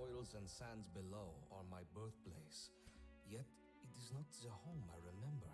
soils and sands below are my birthplace, yet it is not the home I remember.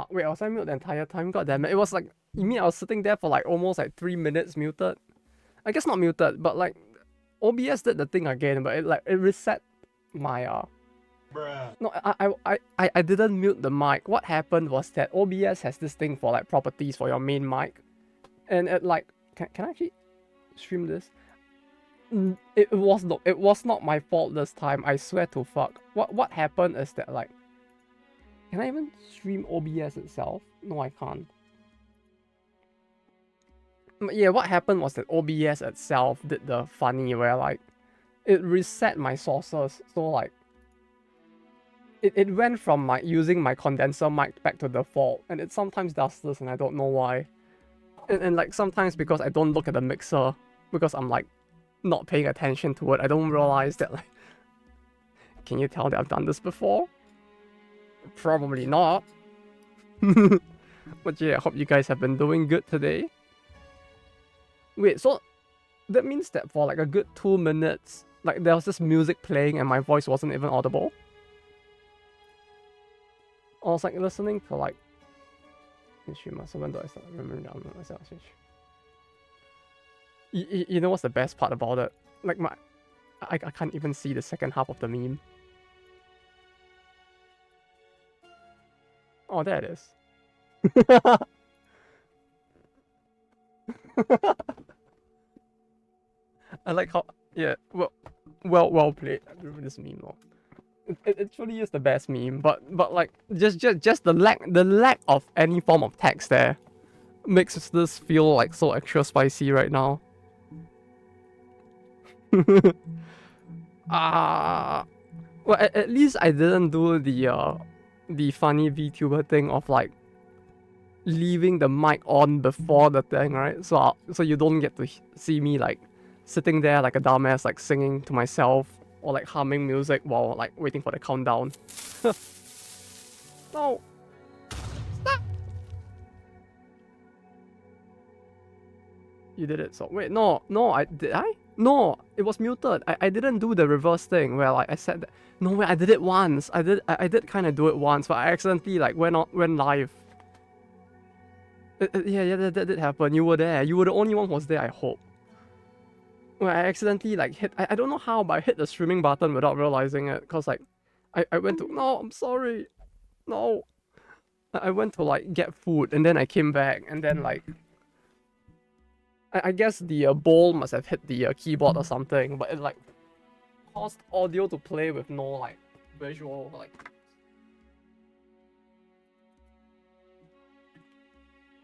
Wait, was I mute the entire time? God damn it. It was like, you mean I was sitting there for like almost like 3 minutes muted? I guess not muted, but like, OBS did the thing again, but it reset my, Bruh. No, I didn't mute the mic. What happened was that OBS has this thing for like properties for your main mic. And it like, can I actually stream this? It was not my fault this time, I swear to fuck. What happened is that like, can I even stream OBS itself? No, I can't. But yeah, what happened was that OBS itself did the funny where like, it reset my sources. So like, it went from my using my condenser mic back to default. And it sometimes does this and I don't know why. And like sometimes because I don't look at the mixer, because I'm like not paying attention to it, I don't realize that like, can you tell that I've done this before? Probably not. But yeah, I hope you guys have been doing good today. Wait, so that means that for like a good 2 minutes, like there was this music playing and my voice wasn't even audible? I was like listening to like, so when do I start remembering myself? You know what's the best part about it? Like I can't even see the second half of the meme. Oh, there it is. I like how, yeah, well played. I remember this meme though. It truly is the best meme, but like just the lack of any form of text there makes this feel like so extra spicy right now. Well, at least I didn't do the funny VTuber thing of like leaving the mic on before the thing, right? So you don't get to see me like sitting there like a dumbass, like singing to myself or like humming music while like waiting for the countdown. No. Stop. You did it. So wait, no, did I? No, it was muted. I didn't do the reverse thing where like I said that. No way, I did it once. I did kind of do it once, but I accidentally like went live. Yeah, that did happen. You were there. You were the only one who was there, I hope. Well, I accidentally like hit, I don't know how, but I hit the streaming button without realizing it. Cause like, I went to, no, I'm sorry. No. I went to like get food and then I came back and then like, I guess the bowl must have hit the keyboard or something, but it like caused audio to play with no like visual like.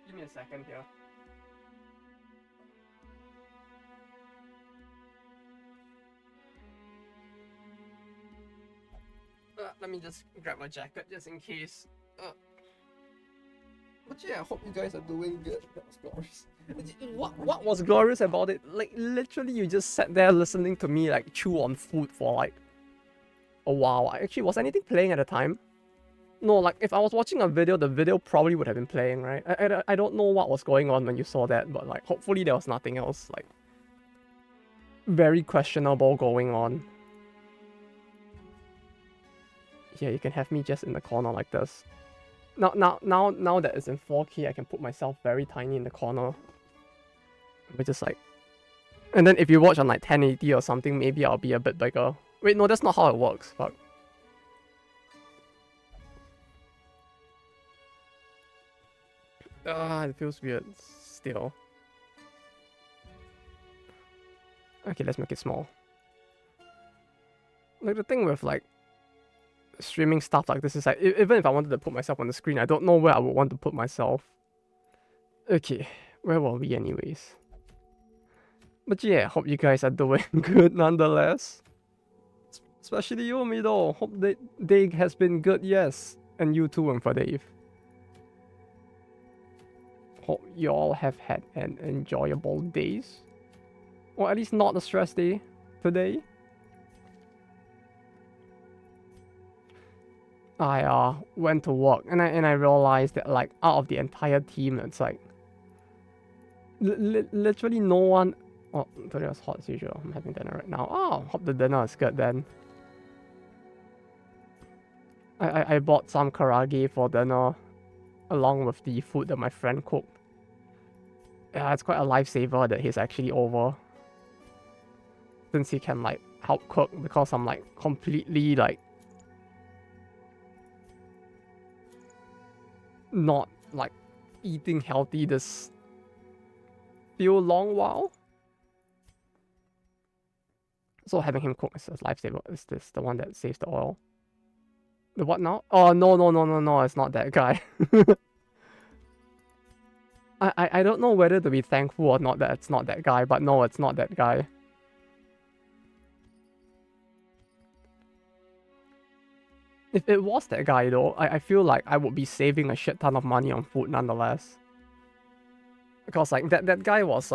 Give me a second here. Let me just grab my jacket just in case. But yeah, I hope you guys are doing good. That was glorious. What was glorious about it? Like literally, you just sat there listening to me like chew on food for like a while. Actually, was anything playing at the time? No, like if I was watching a video, the video probably would have been playing, right? I don't know what was going on when you saw that, but like hopefully there was nothing else like very questionable going on. Yeah, you can have me just in the corner like this. Now that it's in 4K, I can put myself very tiny in the corner. But just like, and then if you watch on like 1080 or something, maybe I'll be a bit bigger. Wait, no, that's not how it works. Fuck. It feels weird still. Okay, let's make it small. Like the thing with like streaming stuff like this is like, even if I wanted to put myself on the screen, I don't know where I would want to put myself. Okay, where were we anyways? But yeah, hope you guys are doing good nonetheless. Especially you, Mido. Hope the day has been good, yes. And you too, and for Dave. Hope you all have had an enjoyable days. Or at least not a stress day today. I went to work and I realized that like out of the entire team, it's like literally no one. Oh, today was hot as usual. I'm having dinner right now. Oh, hope the dinner is good then. I bought some karage for dinner along with the food that my friend cooked. Yeah, it's quite a lifesaver that he's actually over. Since he can like help cook because I'm like completely like not like eating healthy this few long while. So having him cook is a lifesaver. Is this the one that saves the oil? The what now? Oh no, it's not that guy. I don't know whether to be thankful or not that it's not that guy, but no, it's not that guy. If it was that guy though, I feel like I would be saving a shit ton of money on food nonetheless. Because like that guy was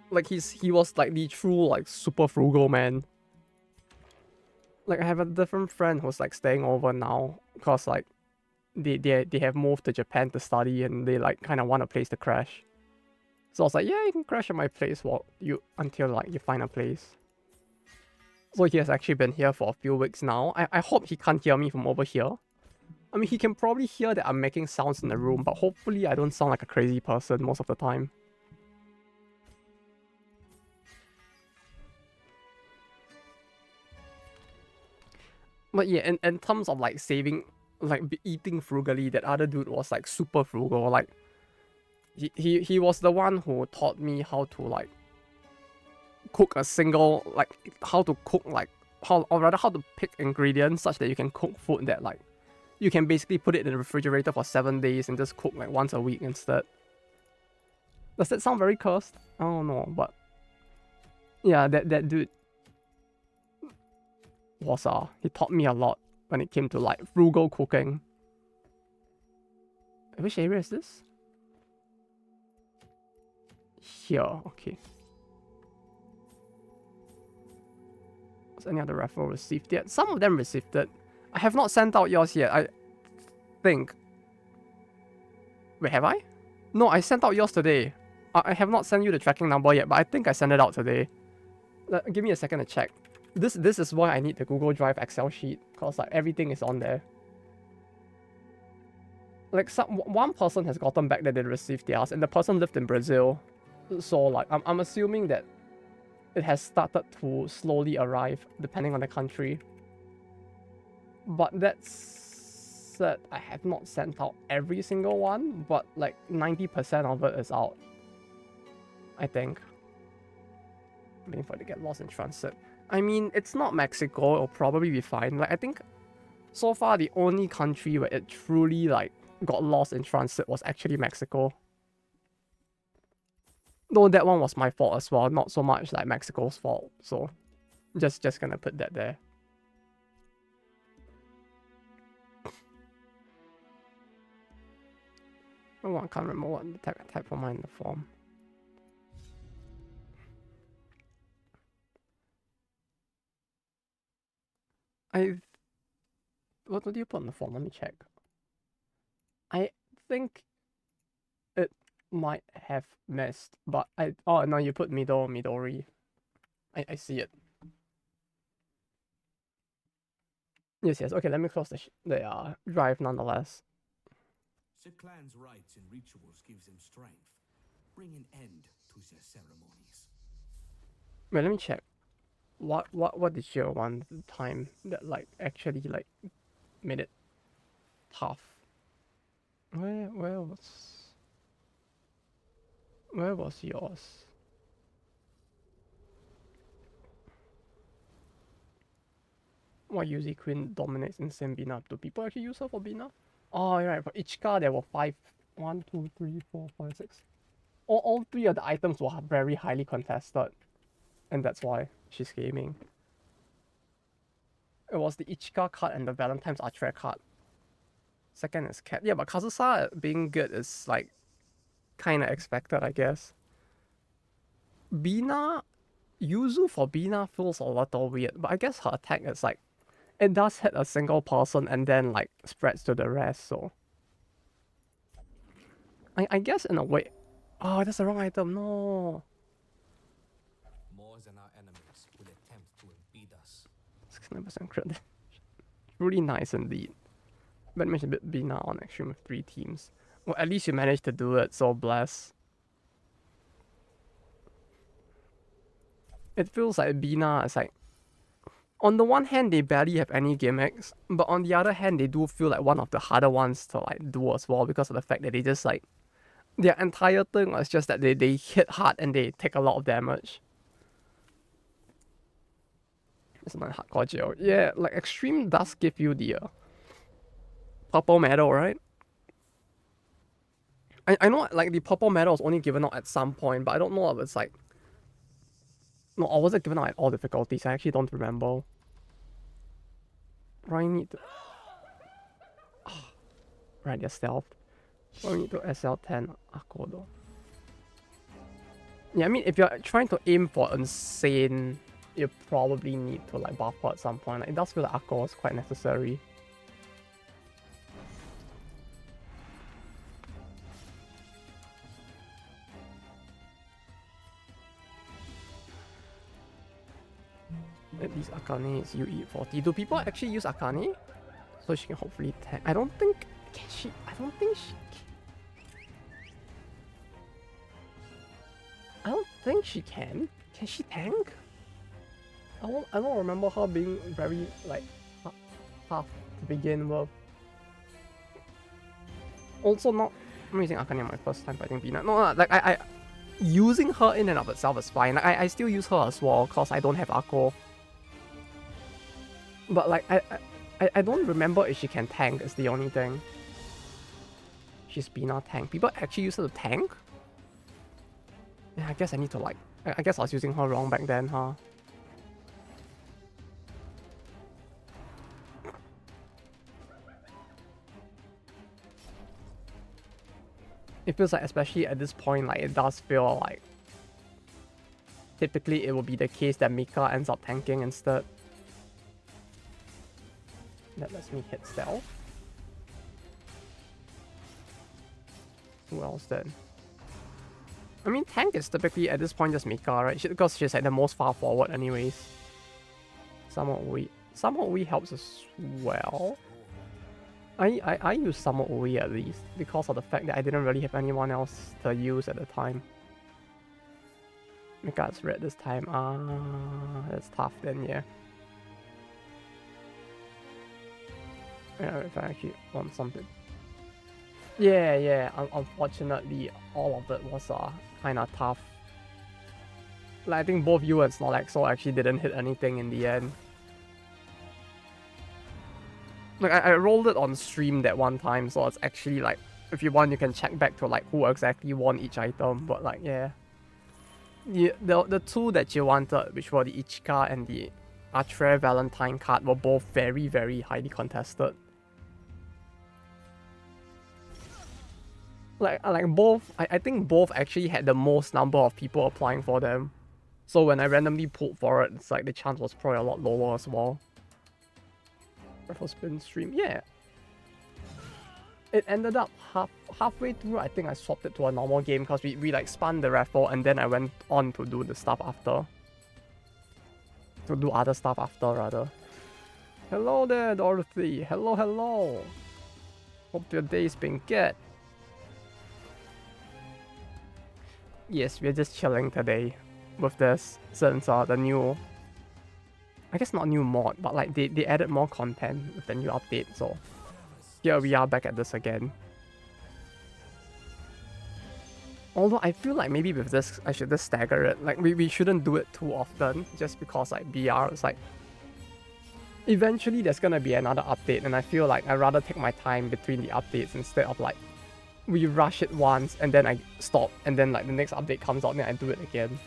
like he was like the true like super frugal man. Like I have a different friend who's like staying over now because like they have moved to Japan to study and they like kind of want a place to crash. So I was like, yeah, you can crash at my place until like you find a place. So he has actually been here for a few weeks now. I hope he can't hear me from over here. I mean, he can probably hear that I'm making sounds in the room, but hopefully I don't sound like a crazy person most of the time. But yeah, in terms of like saving, like eating frugally, that other dude was like super frugal. Like he was the one who taught me how to like cook a single, like how to cook like how to pick ingredients such that you can cook food that like you can basically put it in the refrigerator for 7 days and just cook like once a week instead. Does that sound very cursed? I don't know, but yeah, that dude was he taught me a lot when it came to like frugal cooking. Which area is this? Here, okay. Was any other referral received yet? Some of them received it. I have not sent out yours yet, I think. Wait, have I? No, I sent out yours today. I have not sent you the tracking number yet, but I think I sent it out today. Give me a second to check. This is why I need the Google Drive Excel sheet, cause like everything is on there. Like one person has gotten back that they received theirs, and the person lived in Brazil, so like I'm assuming that it has started to slowly arrive depending on the country. But that said, I have not sent out every single one, but like 90% of it is out, I think. I'm waiting for it to get lost in transit. I mean, it's not Mexico, it'll probably be fine. Like, I think so far the only country where it truly like got lost in transit was actually Mexico. Though that one was my fault as well, not so much like Mexico's fault. So just gonna put that there. Oh, I can't remember what the type for mine in the form. What do you put in the form? Let me check. I think it might have missed, but oh no, you put Midori. I see it. Yes. Okay, let me close the drive nonetheless. The clan's rites and rituals gives them strength. Bring an end to their ceremonies. Wait, let me check. What did you want the time that like actually like made it tough? Where was yours? Why Yuzi Queen dominates insane Bina? Do people actually use her for Bina? Oh, right. For each car, there were 5. 1, 2, 3, 4, 5, 6. All 3 of the items were very highly contested. And that's why she's gaming. It was the Ichika card and the Valentine's Archer card. Second is Cat. Yeah, but Kazusa being good is like kind of expected, I guess. Bina, Yuzu for Bina feels a little weird, but I guess her attack is like, it does hit a single person and then like spreads to the rest, so. I guess in a way. Oh, that's the wrong item, no. More than our enemies will attempt to impede us. 69% crit. Really nice indeed. But mention a bit Bina on extreme with 3 teams. Well, at least you managed to do it, so bless. It feels like Bina is like, on the one hand they barely have any gimmicks, but on the other hand they do feel like one of the harder ones to like do as well because of the fact that they just like, their entire thing is just that they hit hard and they take a lot of damage. It's not hardcore jail. Yeah, like extreme does give you the purple medal, right? I know like the purple medal is only given out at some point, but I don't know if it's like, no, or was it given out at all difficulties? I actually don't remember. Right, need to... Oh, right, they're stealth. Well, we need to SL10 Akko though. Yeah, I mean, if you're trying to aim for insane, you probably need to like buff her at some point. Like, it does feel like Akko is quite necessary. At least Akane is UE 40. Do people actually use Akane? So she can hopefully tank. I don't think... Can she... I don't think she... I don't think she can. Can she tank? I don't remember her being very, like, tough to begin with. Also not... I'm using Akane my first time fighting Bina. No, like, I using her in and of itself is fine. Like, I still use her as well, because I don't have Akko. But, like, I don't remember if she can tank, is the only thing. She's Bina tank. People actually use her to tank? Yeah, I guess I need to, like... I guess I was using her wrong back then, huh? It feels like, especially at this point, like, it does feel like... Typically, it will be the case that Mika ends up tanking instead. That lets me hit stealth. Who else then? I mean, tank is typically at this point just Mika, right? Because she's like the most far forward anyways. Somewhat we helps as well. I use Somewhat we at least because of the fact that I didn't really have anyone else to use at the time. Mika's red this time. That's tough then, yeah. Yeah, if I actually want something. Yeah. Unfortunately, all of it was kind of tough. Like, I think both you and Snorlaxo actually didn't hit anything in the end. Like, I rolled it on stream that one time, so it's actually like, if you want, you can check back to like who exactly won each item. But like, yeah. The two that you wanted, which were the Ichika and the Atre Valentine card, were both very, very highly contested. Like both, I think both actually had the most number of people applying for them. So when I randomly pulled for it, it's like the chance was probably a lot lower as well. Raffle spin stream, yeah. It ended up halfway through. I think I swapped it to a normal game because we like spun the raffle and then I went on to do the stuff after. To do other stuff after rather. Hello there, Dorothy. Hello. Hope your day's been good. Yes, we're just chilling today with this since the new, I guess not new mod, but like they added more content with the new update, so here we are back at this again. Although I feel like maybe with this I should just stagger it. Like we shouldn't do it too often just because like BR is like eventually there's gonna be another update and I feel like I'd rather take my time between the updates instead of like we rush it once and then I stop and then like the next update comes out and then I do it again.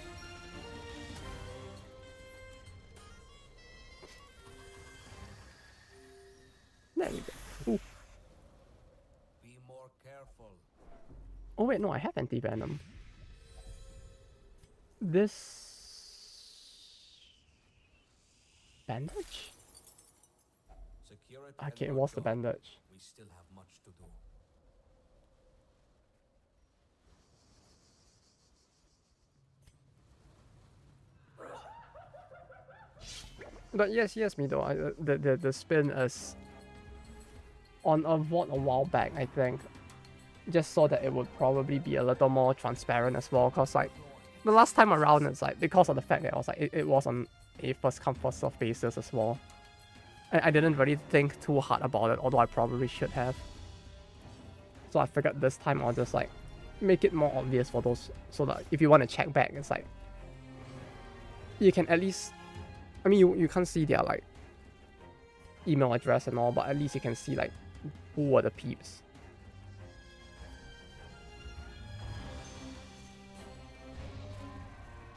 There we go. Ooh. Be more careful. Oh wait, no, I have anti-venom. This bandage? Security Okay, it and was the your job. bandage. We still have much to do. But yes, Mido, the spin is on a VOD a while back, I think. Just so that it would probably be a little more transparent as well, because like the last time around it's like because of the fact that I was like it was on a first come first serve basis as well. I didn't really think too hard about it, although I probably should have. So I figured this time I'll just like make it more obvious for those, so that if you want to check back, it's like you can at least, I mean you can't see their like email address and all, but at least you can see like who were the peeps.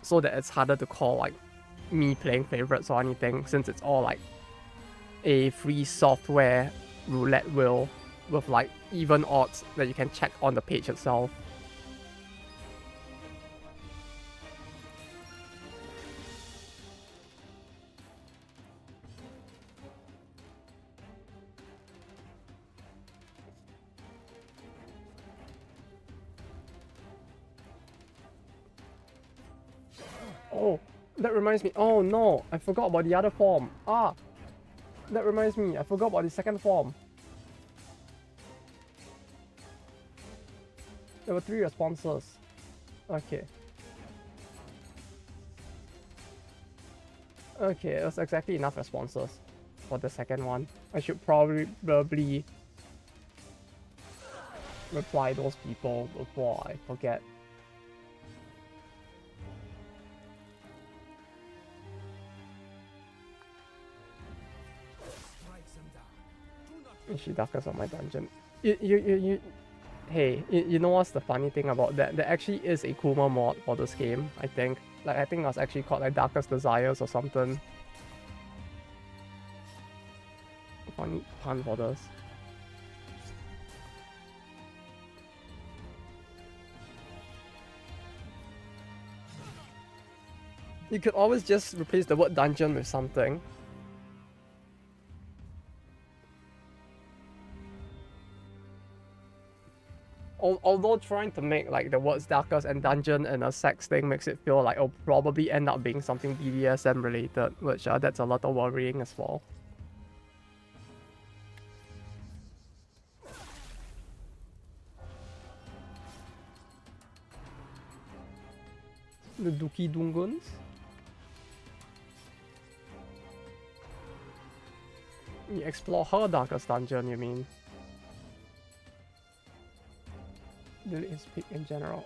So that it's harder to call like me playing favorites or anything, since it's all like a free software roulette wheel with like even odds that you can check on the page itself. Oh, that reminds me. Oh no, I forgot about the other form. That reminds me. I forgot about the second form. There were 3 responses. Okay. Okay, it was exactly enough responses for the second one. I should probably reply those people before I forget. She darkest on my dungeon. Hey, you know what's the funny thing about that? There actually is a Kuma mod for this game, I think. Like, I think it was actually called like Darkest Desires or something. Funny pun for this. You could always just replace the word dungeon with something. although trying to make like the words Darkest and dungeon and a sex thing makes it feel like it'll probably end up being something BDSM related, which that's a little worrying as well. The Duki Dunguns? You explore her Darkest dungeon, you mean? Delete his pick in general.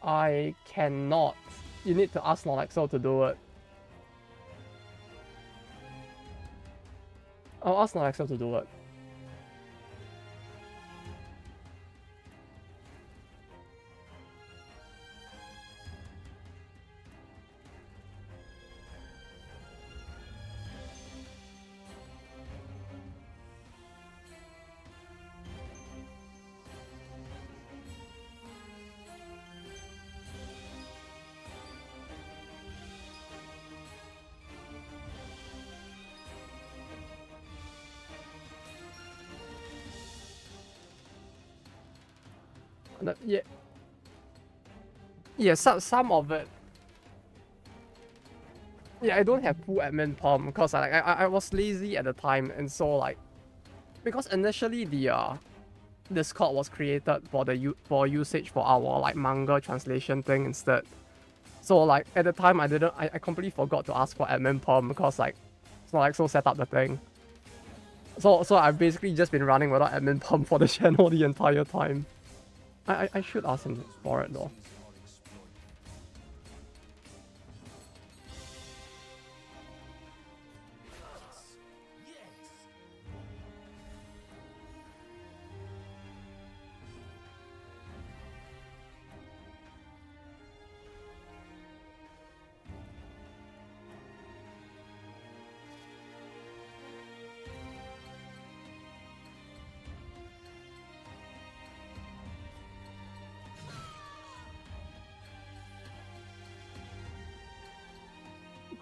I cannot. You need to ask Nolexo to do it. I'll ask Nolexo to do it. Yeah. Yeah, some of it. Yeah, I don't have full admin perm because I was lazy at the time, and so like because initially the Discord was created for for usage for our like manga translation thing instead. So like at the time I completely forgot to ask for admin perm because like it's not like so set up the thing. So I've basically just been running without admin perm for the channel the entire time. I should ask him for it though.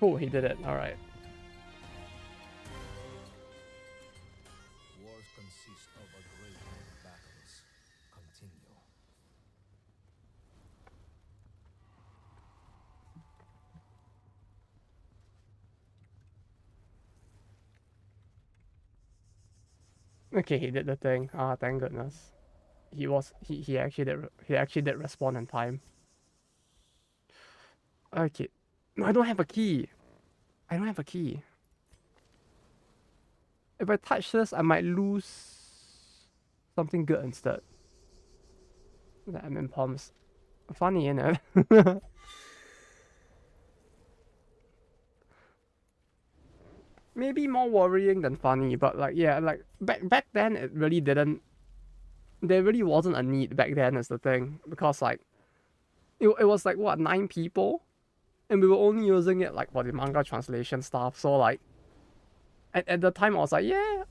Cool, he did it. All right. Wars consist of a great many battles. Continue. Okay, he did the thing. Ah, thank goodness. He actually did respond in time. Okay. No, I don't have a key. I don't have a key. If I touch this, I might lose something good instead. I'm in palms. Funny, innit? Maybe more worrying than funny, but like yeah, like back then it really didn't. There really wasn't a need back then, is the thing, because like it was like what 9 people, and we were only using it like for the manga translation stuff. So like at the time I was like, yeah,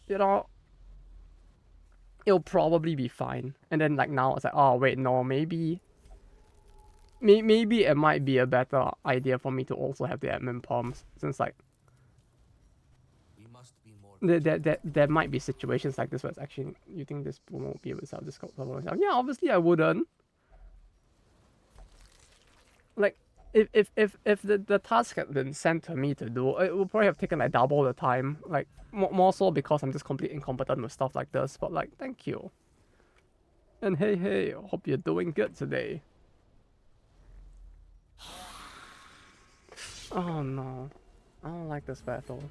you know, it'll probably be fine. And then like now it's like, oh wait, no, maybe it might be a better idea for me to also have the admin perms, since like We must be more there might be situations like this where it's actually, you think this won't be able to solve this problem? Yeah, obviously I wouldn't. Like if the task had been sent to me to do, it would probably have taken like double the time. Like more so because I'm just completely incompetent with stuff like this. But like, thank you. And hey, hope you're doing good today. Oh no, I don't like this battle.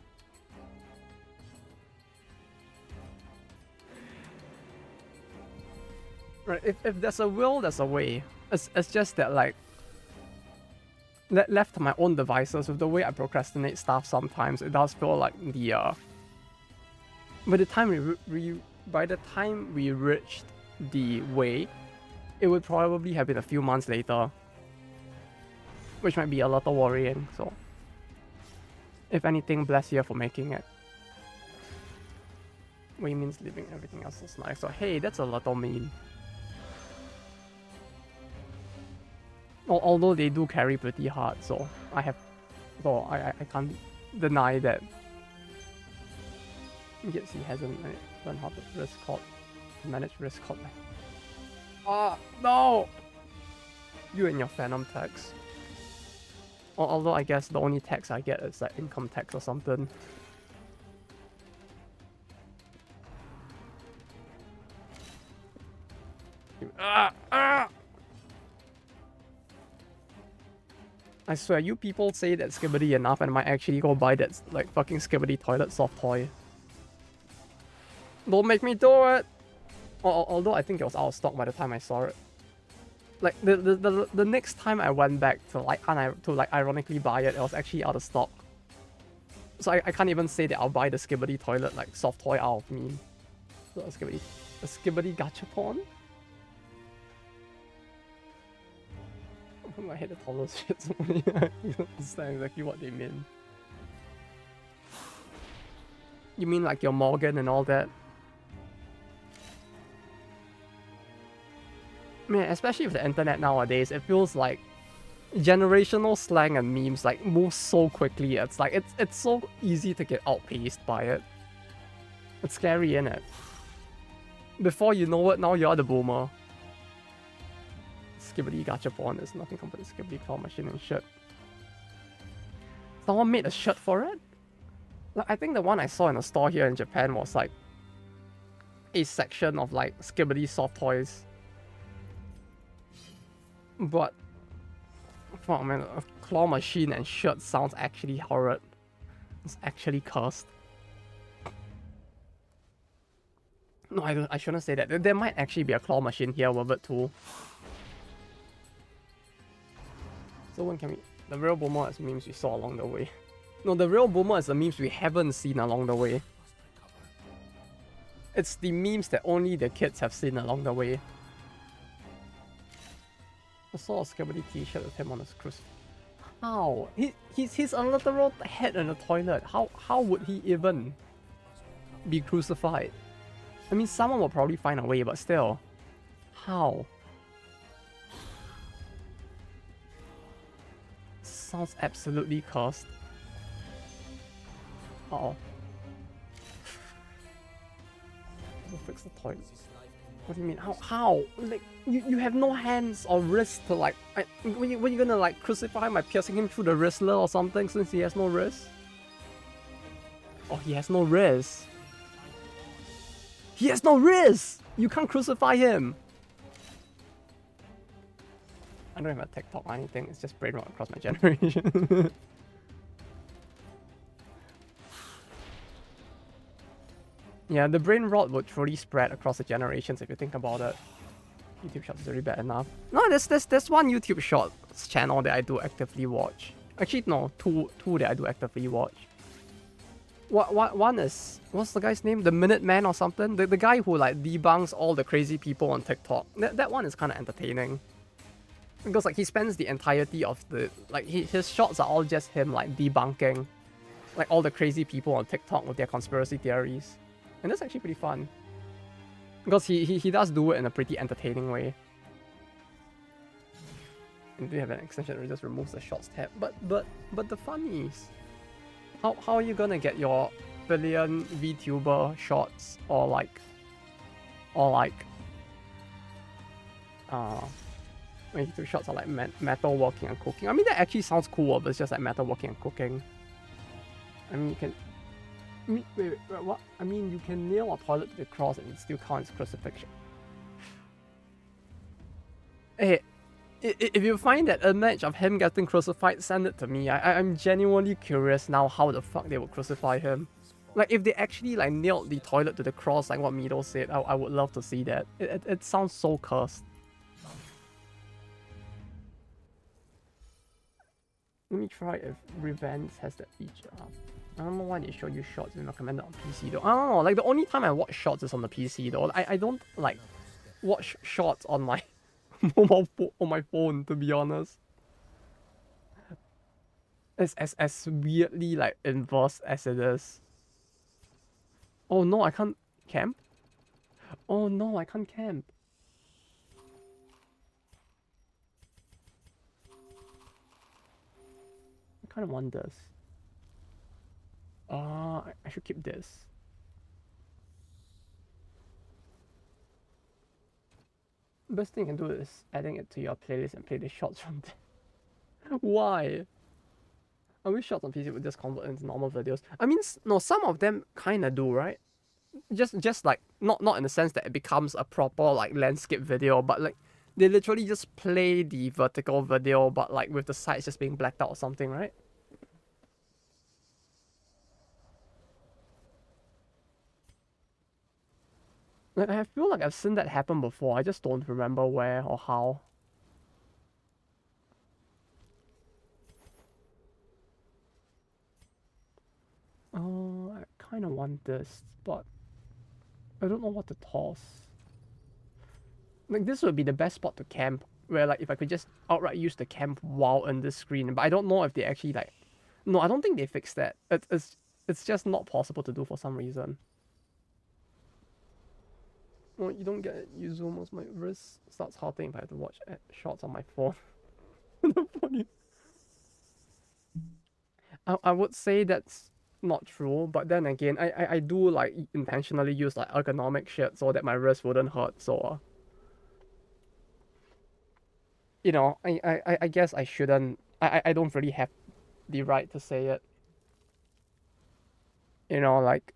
Right, if there's a will, there's a way. It's just that like left to my own devices, with the way I procrastinate stuff sometimes, it does feel like the by the time we reached the way, it would probably have been a few months later, which might be a little worrying. So if anything, bless you for making it. Way means leaving everything else is nice. So hey, that's a little mean. Although they do carry pretty hard, so I can't deny that. Yes, he hasn't learned how to manage risk caught. Ah, no! You and your phantom tax. Although I guess the only tax I get is like income tax or something. Ah! I swear, you people say that skibbity enough and I might actually go buy that like fucking skibbity toilet soft toy. Don't make me do it! Although I think it was out of stock by the time I saw it. Like the next time I went back to like ironically buy it, it was actually out of stock. So I can't even say that I'll buy the skibbity toilet like soft toy out of meme. So a skibbity gachapon? I hate the toddlers shit so many. I don't understand exactly what they mean. You mean like your Morgan and all that? Man, especially with the internet nowadays, it feels like generational slang and memes like move so quickly. It's like it's so easy to get outpaced by it. It's scary, innit? Before you know it, now you're the boomer. Skibbity gachapon is nothing compared to skibbity claw machine and shit. Someone made a shirt for it? Like, I think the one I saw in a store here in Japan was like a section of like skibbity soft toys. But oh man, a claw machine and shirt sounds actually horrid. It's actually cursed. No, I shouldn't say that. There might actually be a claw machine here with it too. So when can we... The real boomer is memes we saw along the way. No, the real boomer is the memes we haven't seen along the way. It's the memes that only the kids have seen along the way. I saw a skibbity t-shirt with him on his cruise. How? He's a literal head in the toilet. How would he even be crucified? I mean, someone will probably find a way, but still. How? Sounds absolutely cursed. Uh-oh. We'll fix the toilet. What do you mean? How? Like, you have no hands or wrists to like... When you gonna like crucify him by piercing him through the wristler or something since he has no wrist? Oh, he has no wrist. He has no wrist! You can't crucify him! I don't have a TikTok or anything, it's just brain rot across my generation. Yeah, the brain rot would truly spread across the generations if you think about it. YouTube Shorts is already bad enough. No, there's one YouTube Shorts channel that I do actively watch. Actually, no, two that I do actively watch. One is... What's the guy's name? The Minuteman or something? The guy who like debunks all the crazy people on TikTok. That one is kind of entertaining. Because like he spends the entirety of the... Like his shots are all just him like debunking like all the crazy people on TikTok with their conspiracy theories. And that's actually pretty fun. Because he does do it in a pretty entertaining way. And do have an extension that just removes the shots tab. But the funnies. How are you gonna get your billion VTuber shots or like YouTube shots are like metal working and cooking. I mean that actually sounds cool, but it's just like metal working and cooking. I mean you can wait, what? I mean you can nail a toilet to the cross and it still counts as crucifixion. Hey, if you find that image of him getting crucified, send it to me. I'm genuinely curious now how the fuck they would crucify him. Like, if they actually, like, nailed the toilet to the cross, like what Mido said, I would love to see that. It sounds so cursed. Let me try if Revenge has that feature. I don't know why they show you shots and recommend it on PC, though. I don't know, like, the only time I watch shots is on the PC, though. I don't, like, watch shots on my... on my phone, to be honest. It's as weirdly like inverse as it is. Oh no, I can't camp? Oh no, I can't camp. I kind of want this. I should keep this. Best thing you can do is adding it to your playlist and play the shots from there. Why? I wish shots on PC would just convert into normal videos. I mean, no, some of them kind of do, right? Just like not in the sense that it becomes a proper like landscape video, but like they literally just play the vertical video, but like with the sides just being blacked out or something, right? Like I feel like I've seen that happen before. I just don't remember where or how. I kind of want this, but I don't know what to toss. Like this would be the best spot to camp, where like if I could just outright use the camp while on this screen, but I don't know if they actually like. No, I don't think they fixed that. It's just not possible to do for some reason. Oh, you don't get it. You zoom as my wrist starts hurting if I have to watch shots on my phone. I would say that's not true, but then again, I do like intentionally use like ergonomic shit so that my wrist wouldn't hurt. So, you know, I guess I shouldn't. I don't really have the right to say it. You know, like.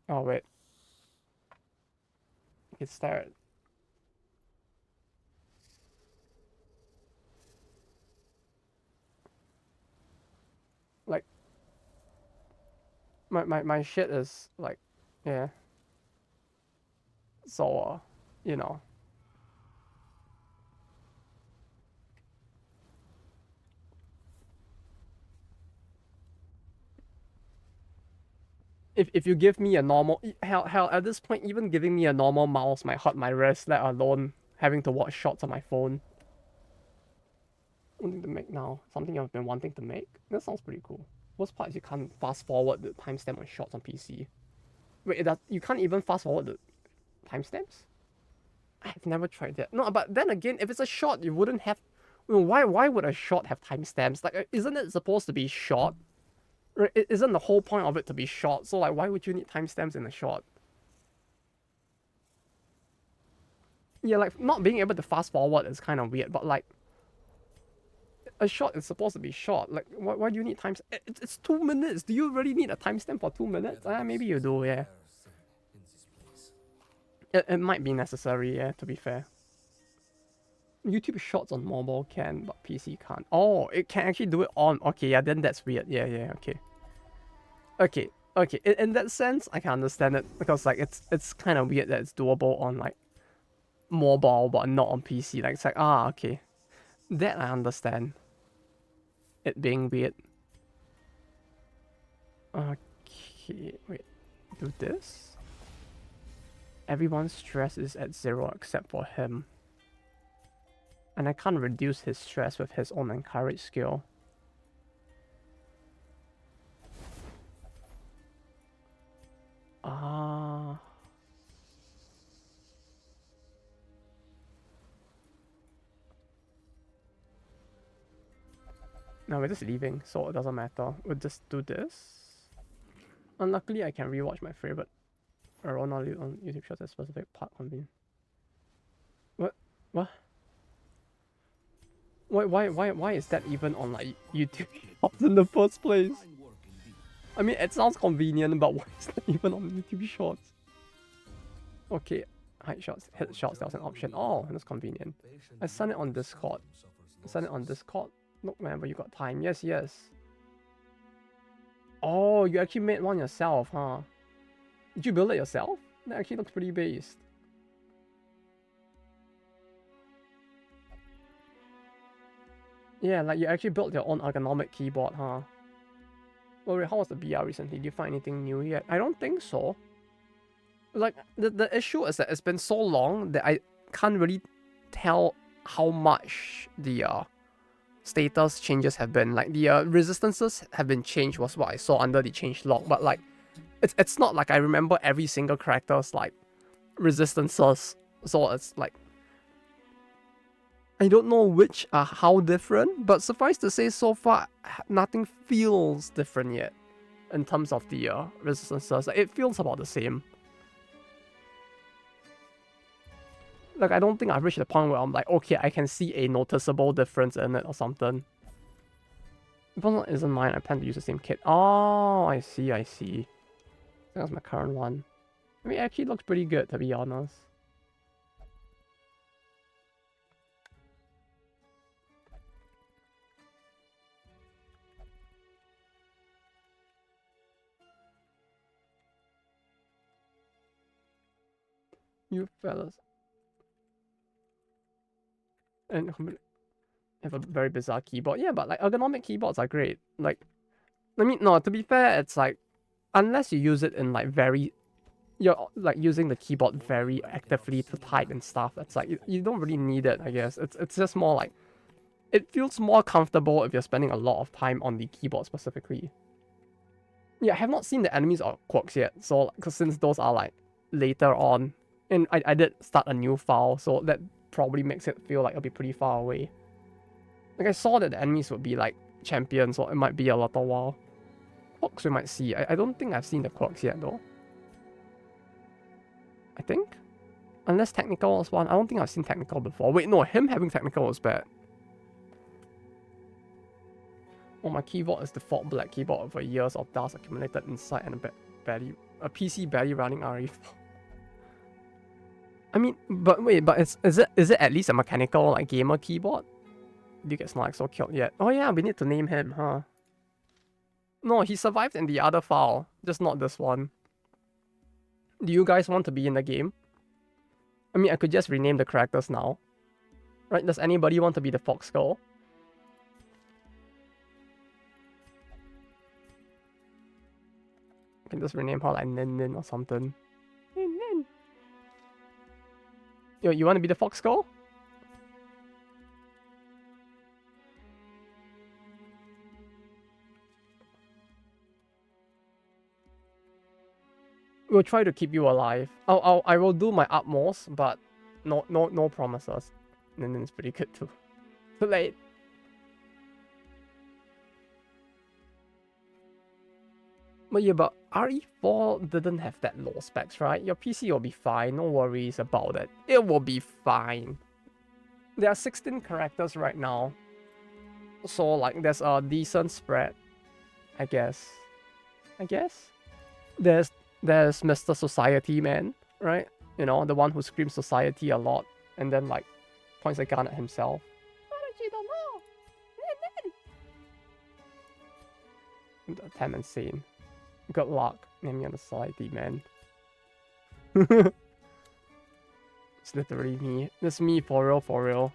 Oh wait. It started. Like my shit is like, yeah. So you know. If you give me a normal hell at this point, even giving me a normal mouse might hurt my wrist, let alone having to watch shots on my phone. Wanting to make now something I've been wanting to make. That sounds pretty cool. Worst part is you can't fast forward the timestamp on shots on PC. Wait, you can't even fast forward the timestamps? I've never tried that. No, but then again, if it's a shot, you wouldn't have. Why would a shot have timestamps? Like, isn't it supposed to be short? Isn't the whole point of it to be short? So like, why would you need timestamps in a shot? Yeah, like not being able to fast forward is kind of weird, but like a shot is supposed to be short. Like, why do you need times? It's 2 minutes. Do you really need a timestamp for 2 minutes? Maybe you do, yeah. It might be necessary, yeah, to be fair. YouTube Shorts on mobile can, but PC can't. Oh, it can actually do it on. Okay, yeah, then that's weird. Yeah, okay. Okay. In that sense, I can understand it because like it's kind of weird that it's doable on like mobile but not on PC. Like it's like okay, that I understand. It being weird. Okay, wait, do this. Everyone's stress is at 0 except for him. And I can't reduce his stress with his own encourage skill. No, we're just leaving, so it doesn't matter. We'll just do this. Unluckily, I can rewatch my favorite Ronald on YouTube shows at specific part convene. What? Why is that even on like YouTube Shorts in the first place? I mean, it sounds convenient, but why is that even on YouTube Shorts? Okay, hide shots, hit shots, that was an option. Oh, that's convenient. I sent it on Discord. Look, whenever you got time. Yes. Oh, you actually made one yourself, huh? Did you build it yourself? That actually looks pretty based. Yeah, like you actually built your own ergonomic keyboard, huh? Well, wait, how was the BR recently? Did you find anything new yet? I don't think so. Like, the issue is that it's been so long that I can't really tell how much the status changes have been. Like, the resistances have been changed was what I saw under the change log, but like, it's not like I remember every single character's like resistances, so it's like I don't know which are how different, but suffice to say so far nothing feels different yet in terms of the resistances. It feels about the same. Like, I don't think I've reached the point where I'm like, okay, I can see a noticeable difference in it or something. If one isn't mine, I plan to use the same kit. Oh, I see, I see. That's my current one. I mean, it actually looks pretty good, to be honest. You fellas. And have a very bizarre keyboard. Yeah, but like ergonomic keyboards are great. Like, I mean, no, to be fair, it's like, unless you use it in like you're like using the keyboard very actively to type and stuff. It's like you don't really need it, I guess. It's just more like, it feels more comfortable if you're spending a lot of time on the keyboard specifically. Yeah, I have not seen the enemies or quirks yet, so because since those are like later on, and I did start a new file, so that probably makes it feel like it'll be pretty far away. Like, I saw that the enemies would be like champions, so it might be a little while. Quirks we might see. I don't think I've seen the quirks yet though. I think? Unless technical was one. I don't think I've seen technical before. Wait, no, him having technical was bad. Oh, my keyboard is default black keyboard over years of dust accumulated inside and a PC barely running RE4. I mean, but wait, but is it at least a mechanical like gamer keyboard? Did you get so killed yet? Oh yeah, we need to name him, huh? No, he survived in the other file, just not this one. Do you guys want to be in the game? I mean, I could just rename the characters now. Right, does anybody want to be the Fox Skull? I can just rename her like Nin Nin or something. Nin Nin. Yo, you want to be the Fox Skull? We'll try to keep you alive. I will do my utmost, but no promises. Nin Nin's pretty good too. Too late. But yeah, but RE4 didn't have that low specs, right? Your PC will be fine, no worries about it. It will be fine. There are 16 characters right now. So like there's a decent spread, I guess. There's Mr. Society Man, right? You know, the one who screams society a lot and then like points a gun at himself. Damn insane. Good luck. Name me on the society, man. It's literally me. It's me for real, for real.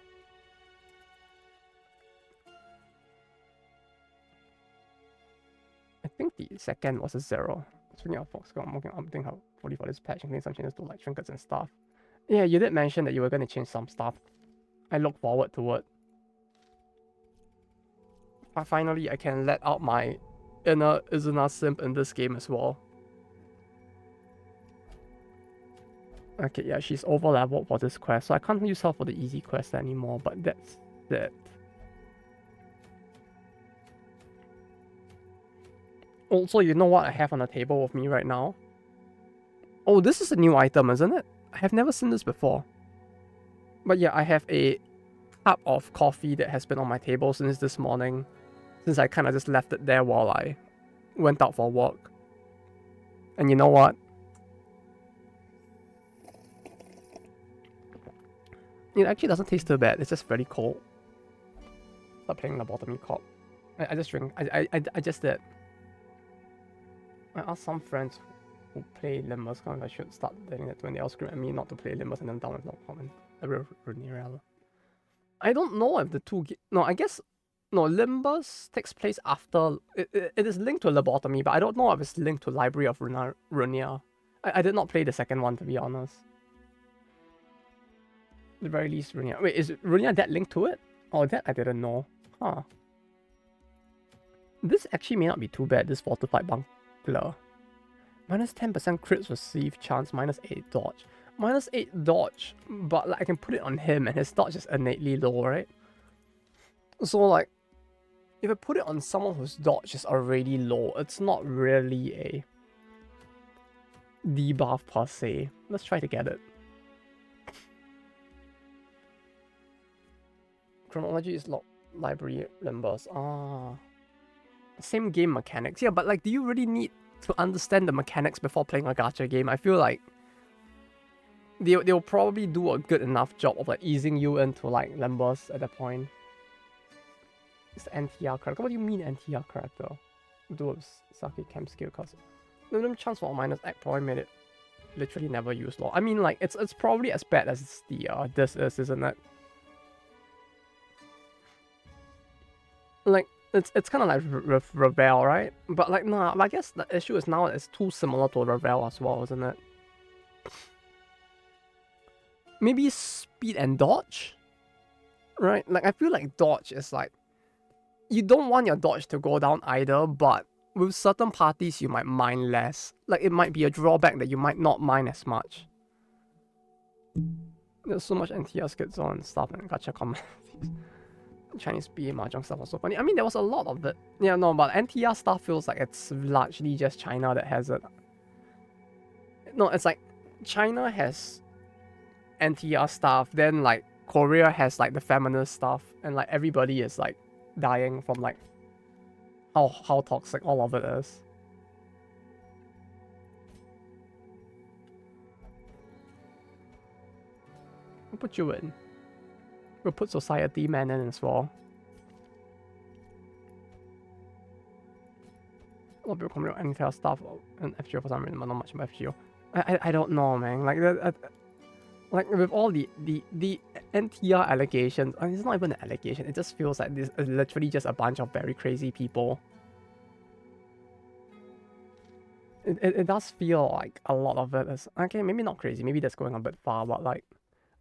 I think the second was a 0. Speaking of Fox, I'm working on how fully for this patch, including some changes to like trinkets and stuff. Yeah, you did mention that you were going to change some stuff. I look forward to it. Finally, I can let out my inner Izuna simp in this game as well. Okay, yeah, she's over leveled for this quest, so I can't use her for the easy quest anymore, but that's it. Also, you know what I have on the table with me right now? Oh, this is a new item, isn't it? I have never seen this before. But yeah, I have a cup of coffee that has been on my table since this morning. Since I kind of just left it there while I went out for work. And you know what? It actually doesn't taste too bad. It's just very cold. Stop playing lobotomy cop. I just drink. I just did. I asked some friends who play Limbers if I should start doing it when they all scream at me not to play Limbers and then down with no comment. I don't know if the two... No, I guess... No, Limbers takes place after... It is linked to lobotomy, but I don't know if it's linked to Library of Runia. I did not play the second one, to be honest. At the very least, Runia. Wait, is Runia that linked to it? Oh, that I didn't know. Huh. This actually may not be too bad, this fortified bunkler. Minus 10% crits receive chance, minus 8 dodge. Minus 8 dodge, but like, I can put it on him and his dodge is innately low, right? So like, if I put it on someone whose dodge is already low, it's not really a debuff per se. Let's try to get it. chronology is library members. Ah, same game mechanics. Yeah, but like, do you really need to understand the mechanics before playing a gacha game? I feel like they'll probably do a good enough job of like easing you into like members at that point. It's the NTR character. What do you mean NTR character? Do a Sake Camp skill cause minimum chance for minus act probably made it literally never used law. I mean, like, it's probably as bad as the this is, isn't it? Like, it's kind of like Revel, right? But like, nah, I guess the issue is now it's too similar to Revel as well, isn't it? Maybe speed and dodge, right? Like, I feel like dodge is like, you don't want your dodge to go down either, but with certain parties you might mind less. Like, it might be a drawback that you might not mind as much. There's so much NTR skits on stuff and gacha comments. Chinese BA Mahjong stuff was so funny. I mean, there was a lot of it. Yeah, no, but NTR stuff feels like it's largely just China that has it. No, it's like China has NTR stuff, then like Korea has like the feminist stuff, and like everybody is like dying from like how toxic all of it is. We'll put you in. We'll put Society Man in as well. A lot of people comment on NTR stuff and FGO for some reason, but not much about FGO. I don't know, man. Like like with all the NTR allegations, I mean, it's not even an allegation. It just feels like this is literally just a bunch of very crazy people. It does feel like a lot of it is okay. Maybe not crazy. Maybe that's going a bit far, but like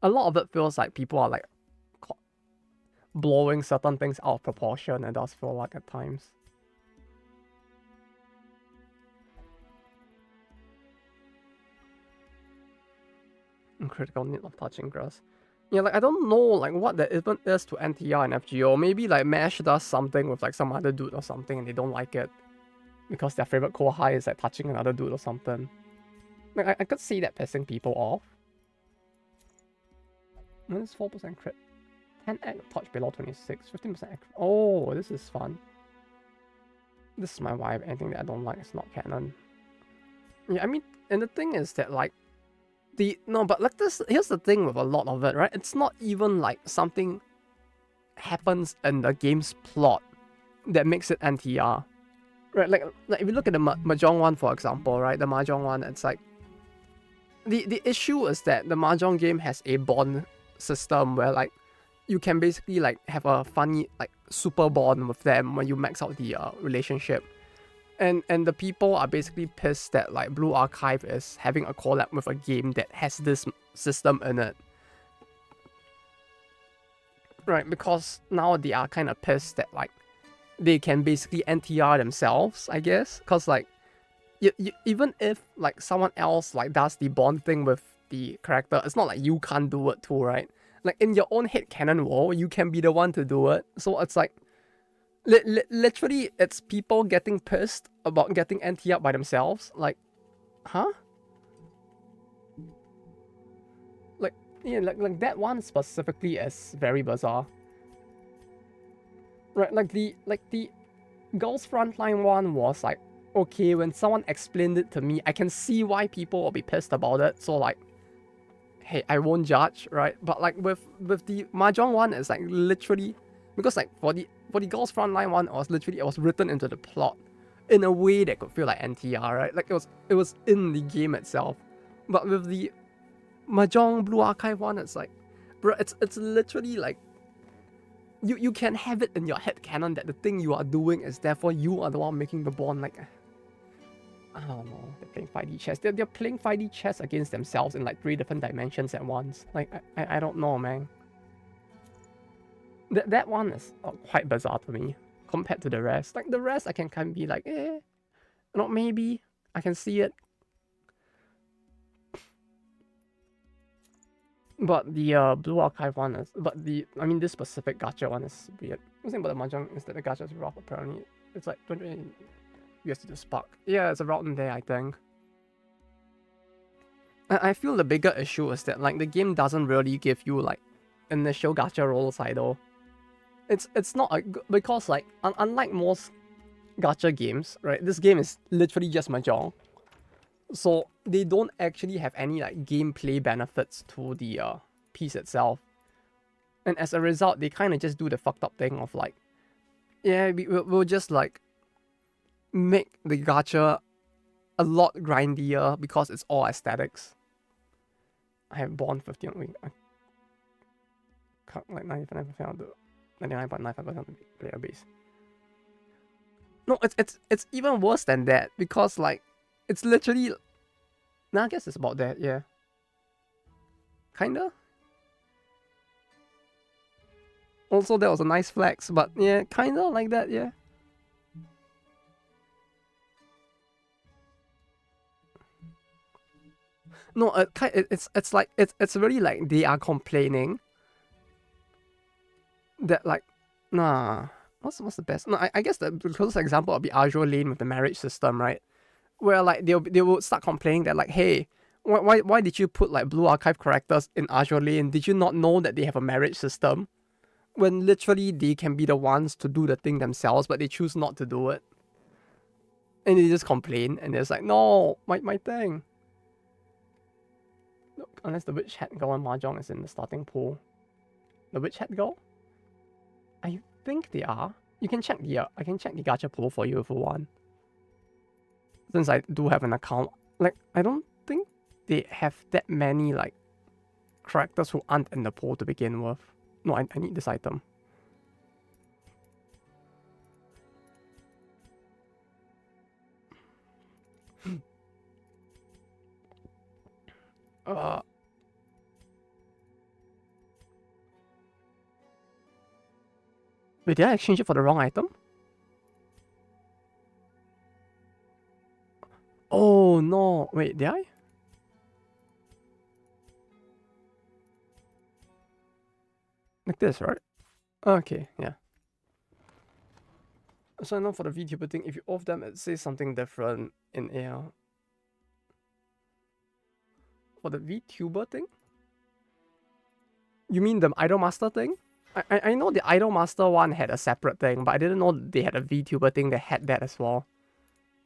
a lot of it feels like people are like blowing certain things out of proportion. It does feel like at times. Critical need of touching grass. Yeah, like I don't know like what the even is to NTR and FGO. Maybe like Mesh does something with like some other dude or something and they don't like it because their favorite core high is like touching another dude or something. Like I could see that pissing people off. This is 4% crit. 10x touch below 26, 15% oh, this is fun. This is my vibe. Anything that I don't like is not canon. Yeah, I mean, and the thing is that like but like this, here's the thing with a lot of it, right? It's not even like something happens in the game's plot that makes it NTR, right? Like if you look at the Mahjong one, for example, right? The Mahjong one, it's like the issue is that the Mahjong game has a bond system where like you can basically like have a funny like super bond with them when you max out the relationship. And the people are basically pissed that like Blue Archive is having a collab with a game that has this system in it. Right, because now they are kind of pissed that like they can basically NTR themselves, I guess. Because like even if like someone else like does the bond thing with the character, it's not like you can't do it too, right? Like in your own headcanon world, you can be the one to do it. So it's like literally, it's people getting pissed about getting NT'd by themselves. Like, huh? Like, yeah, like that one specifically is very bizarre. Right, like the Girls Frontline one was like, okay, when someone explained it to me, I can see why people will be pissed about it. So like, hey, I won't judge, right? But like with the Mahjong one, it's like literally, because like for the Girls Frontline one, it was written into the plot in a way that could feel like NTR, right? Like it was in the game itself. But with the Mahjong Blue Archive one, it's like, bro, it's literally like you can have it in your head canon that the thing you are doing is therefore you are the one making the bond. Like, I don't know, they're playing 5D chess. They're playing 5D chess against themselves in like 3 different dimensions at once. Like, I don't know, man. That one is quite bizarre to me compared to the rest. Like the rest, I can kind of be like, not maybe. I can see it. But the Blue Archive one is, this specific gacha one is weird. The thing about the Mahjong is that the gacha is rough. Apparently, it's like 20 USD to spark. Yeah, it's around there, I think. I feel the bigger issue is that like the game doesn't really give you like initial gacha rolls either. it's not a because like unlike most gacha games, right? This game is literally just mahjong, so they don't actually have any like gameplay benefits to the piece itself, and as a result, they kind of just do the fucked up thing of like, yeah, we'll just like make the gacha a lot grindier because it's all aesthetics. I have Bond 15 week. I cut like 99% of the 99.95% of the player base. No, it's even worse than that because like it's literally. Nah, I guess it's about that. Yeah. Kinda. Also, that was a nice flex, but yeah, kinda like that. Yeah. No, it's like it's really like they are complaining that like, nah, what's the best? No, I guess the closest example would be Azure Lane with the marriage system, right? Where like they will start complaining that like, hey, why did you put like blue archive characters in Azure Lane? Did you not know that they have a marriage system? When literally they can be the ones to do the thing themselves, but they choose not to do it. And they just complain, and it's like, no, my thing. Look, unless the witch hat girl and mahjong is in the starting pool. The witch hat girl? I think they are. You can check the I can check the gacha pool for you if you want. Since I do have an account, like I don't think they have that many like characters who aren't in the pool to begin with. No, I need this item. Wait, did I exchange it for the wrong item? Oh no, wait, did I? Like this, right? Okay, yeah. So I know for the VTuber thing, if you off them, it says something different in air. For the VTuber thing? You mean the Idolmaster thing? I know the Idolmaster one had a separate thing, but I didn't know they had a VTuber thing that had that as well.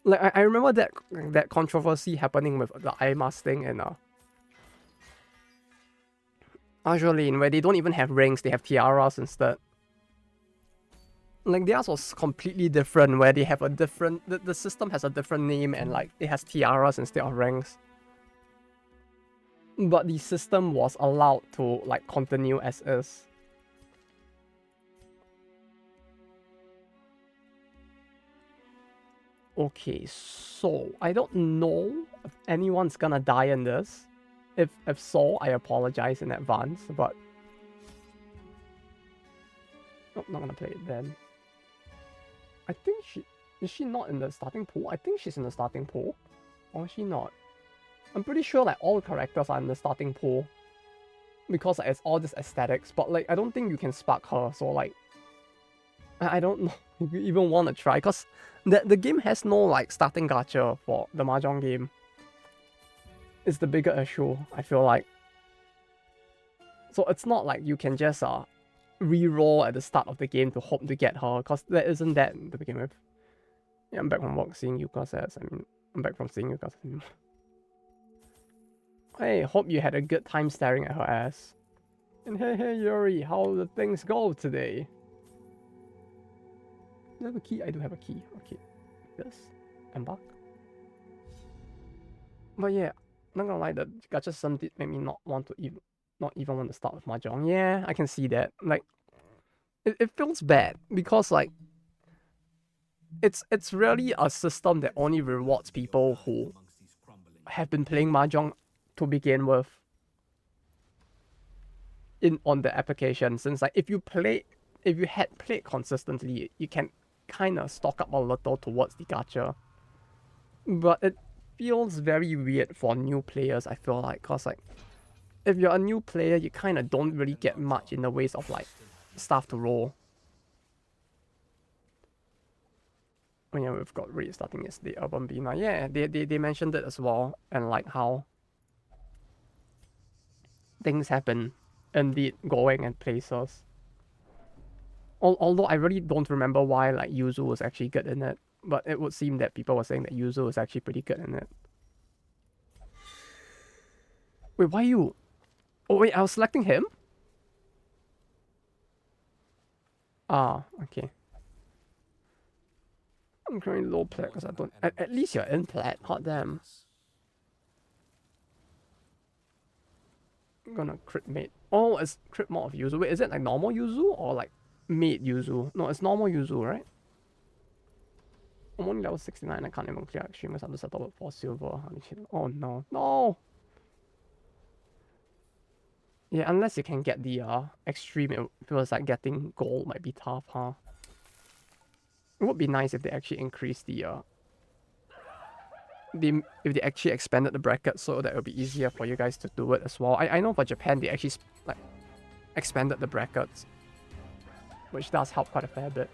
Like I remember that controversy happening with the IMAS thing and Azure Lane, where they don't even have rings, they have tiaras instead. Like theirs was completely different, where they have a different the system has a different name and like it has tiaras instead of rings. But the system was allowed to like continue as is. Okay, so I don't know if anyone's gonna die in this. If so, I apologize in advance, but I'm not gonna play it then. I think is she not in the starting pool? I think she's in the starting pool. Or is she not? I'm pretty sure like all characters are in the starting pool. Because like, it's all this aesthetics, but like I don't think you can spark her, so like I don't know if you even want to try, because the game has no like starting gacha for the mahjong game. It's the bigger issue, I feel like. So it's not like you can just re-roll at the start of the game to hope to get her, because there isn't that to begin with. Yeah, I'm back from work seeing Yuka says. I'm back from seeing Yuka says. Hey, hope you had a good time staring at her ass. And hey Yuri, how the things go today? Do I have a key? I do have a key. Okay. This. Embark. But yeah, not gonna lie, the gacha system did make me not even want to start with mahjong. Yeah, I can see that. Like, it feels bad because like it's really a system that only rewards people who have been playing mahjong to begin with on the application. Since like if you had played consistently, you can kind of stock up a little towards the gacha. But it feels very weird for new players, I feel like, cause like if you're a new player, you kind of don't really get much in the ways of like stuff to roll. Oh yeah, we've got raid starting yesterday, Urban Bina. Yeah, they mentioned it as well, and like how things have been indeed going and places. Although I really don't remember why like Yuzu was actually good in it, but it would seem that people were saying that Yuzu was actually pretty good in it. Wait, why you? Oh wait, I was selecting him? Ah, okay. I'm currently low plat because I don't... At least you're in plat, hot damn. I'm gonna crit mate. Oh, it's crit mod of Yuzu. Wait, is it like normal Yuzu or like mate Yuzu? No, it's normal Yuzu, right? I'm only level 69, I can't even clear extreme because I'm just at level 4 silver. Oh no, no! Yeah, unless you can get the extreme, it feels like getting gold might be tough, huh? It would be nice if they actually increased if they actually expanded the bracket so that it would be easier for you guys to do it as well. I know for Japan they actually like expanded the brackets, which does help quite a fair bit.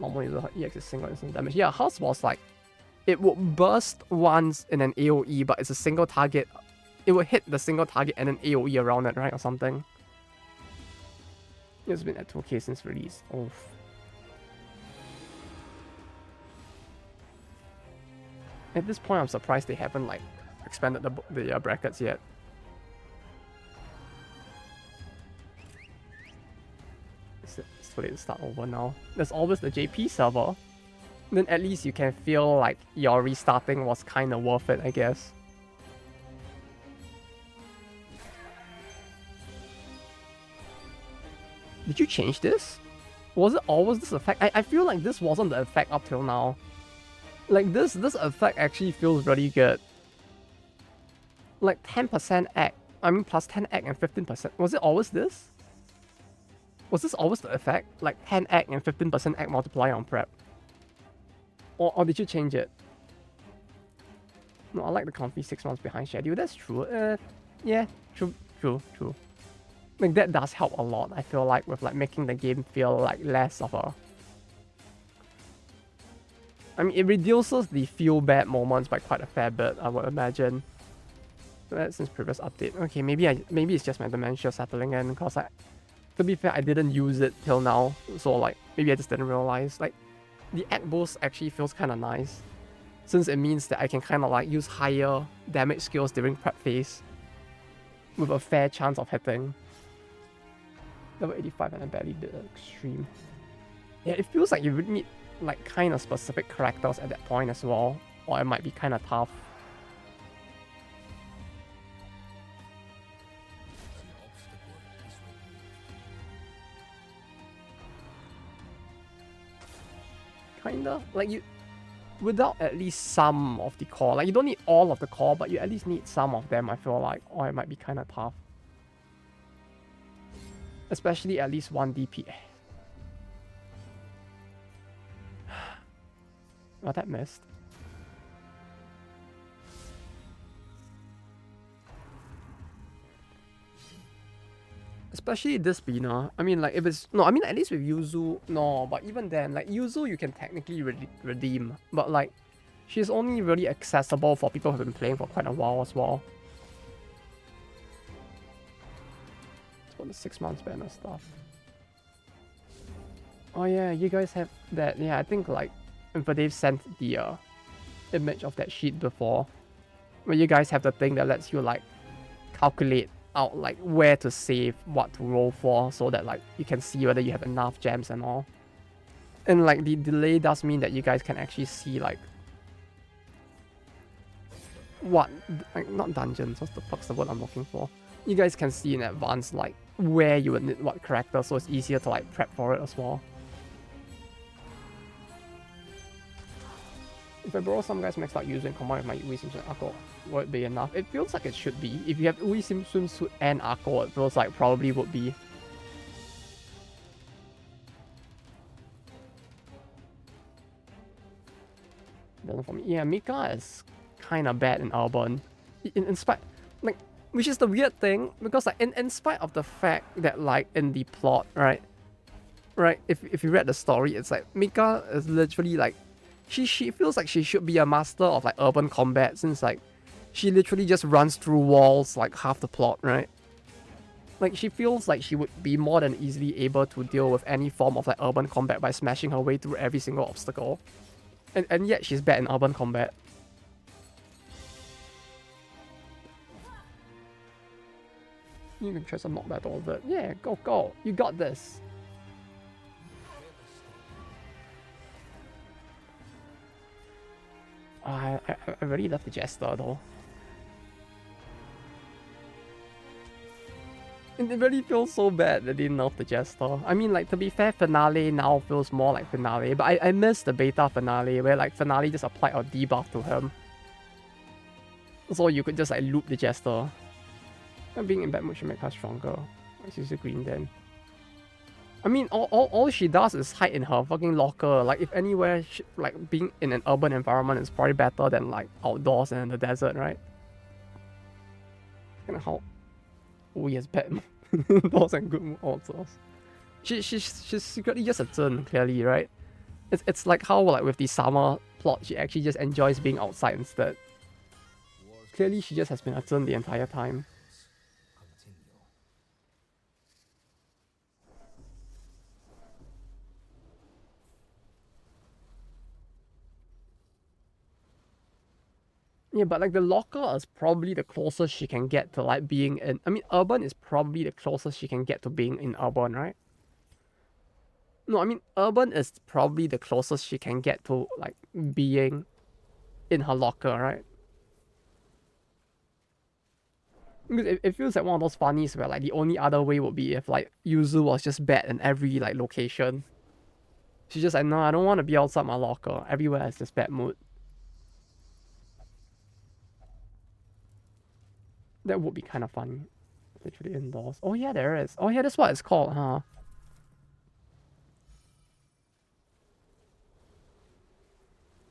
Normal user EX is single instant damage. Yeah, hers was like it would burst once in an AoE, but it's a single target. It will hit the single target and an AoE around it, right, or something. It's been at 2k since release. Oof. At this point, I'm surprised they haven't like expanded the brackets yet. It's too late to start over now. There's always the JP server. Then at least you can feel like your restarting was kind of worth it, I guess. Did you change this? Was it always this effect? I feel like this wasn't the effect up till now. Like this effect actually feels really good. Like 10% act. I mean plus 10 act and 15%. Was it always this? Was this always the effect? Like 10 act and 15% act multiplier on prep? Or did you change it? No, I like the comfy 6 months behind schedule. That's true. Yeah, true. Like that does help a lot, I feel like, with like making the game feel like less of a... I mean, it reduces the feel bad moments by quite a fair bit, I would imagine. That's since previous update. Okay, maybe it's just my dementia settling in, because to be fair, I didn't use it till now, so like maybe I just didn't realize. Like the act boost actually feels kind of nice, since it means that I can kind of like use higher damage skills during prep phase with a fair chance of hitting. Level 85 and I barely did an extreme. Yeah, it feels like you would need like kind of specific characters at that point as well, or it might be kind of tough. Kinda like you, without at least some of the core. Like you don't need all of the core, but you at least need some of them. I feel like, or it might be kind of tough. Especially at least 1 DP. Oh, that missed. Especially this Bina. I mean, like, if it's... No, I mean, at least with Yuzu... No, but even then, like, Yuzu you can technically redeem. But, like, she's only really accessible for people who've been playing for quite a while as well. It's what the 6 months banner stuff. Oh yeah, you guys have that. Yeah, I think, like, Infadave sent the image of that sheet before. Where you guys have the thing that lets you, like, calculate out like where to save, what to roll for, so that like you can see whether you have enough gems and all. And like the delay does mean that you guys can actually see like what, like, not dungeons, what's the fuck's the word I'm looking for? You guys can see in advance like where you would need what character, so it's easier to like prep for it as well. If I borrow some guys maxed out using combined with my Ui Simpson Akko, would it be enough? It feels like it should be. If you have Ui Simpson Suit and Akko, it feels like probably would be. Doesn't for me. Yeah, Mika is kind of bad in Urban. In spite, like, which is the weird thing, because like in spite of the fact that like in the plot, right, if you read the story, it's like Mika is literally like, she feels like she should be a master of like urban combat, since like she literally just runs through walls like half the plot, right? Like, she feels like she would be more than easily able to deal with any form of like urban combat by smashing her way through every single obstacle. And yet she's bad in urban combat. You can try some knockback over it. Yeah, go. You got this. I really love the Jester though. And it really feels so bad that they didn't nerf the Jester. I mean, like, to be fair, Finale now feels more like Finale, but I miss the beta Finale where like Finale just applied a debuff to him. So you could just like loop the Jester. And being in bad mood should make her stronger. Let's use the green then. I mean, all she does is hide in her fucking locker. Like, if anywhere, like, being in an urban environment is probably better than, like, outdoors and in the desert, right? Kind of how we has bad indoors and good mood outdoors. She's secretly just a Zhen, clearly, right? It's like how, like, with the summer plot, she actually just enjoys being outside instead. Clearly, she just has been a Zhen the entire time. Yeah, but like the locker is probably the closest she can get to like being in. I mean, urban is probably the closest she can get to being in urban, right? No, I mean, urban is probably the closest she can get to like being in her locker, right? Because it feels like one of those funnies where like the only other way would be if like Yuzu was just bad in every like location. She's just like, no, I don't want to be outside my locker. Everywhere is just bad mood. That would be kind of funny. Literally indoors. Oh yeah, there is. Oh yeah, that's what it's called, huh?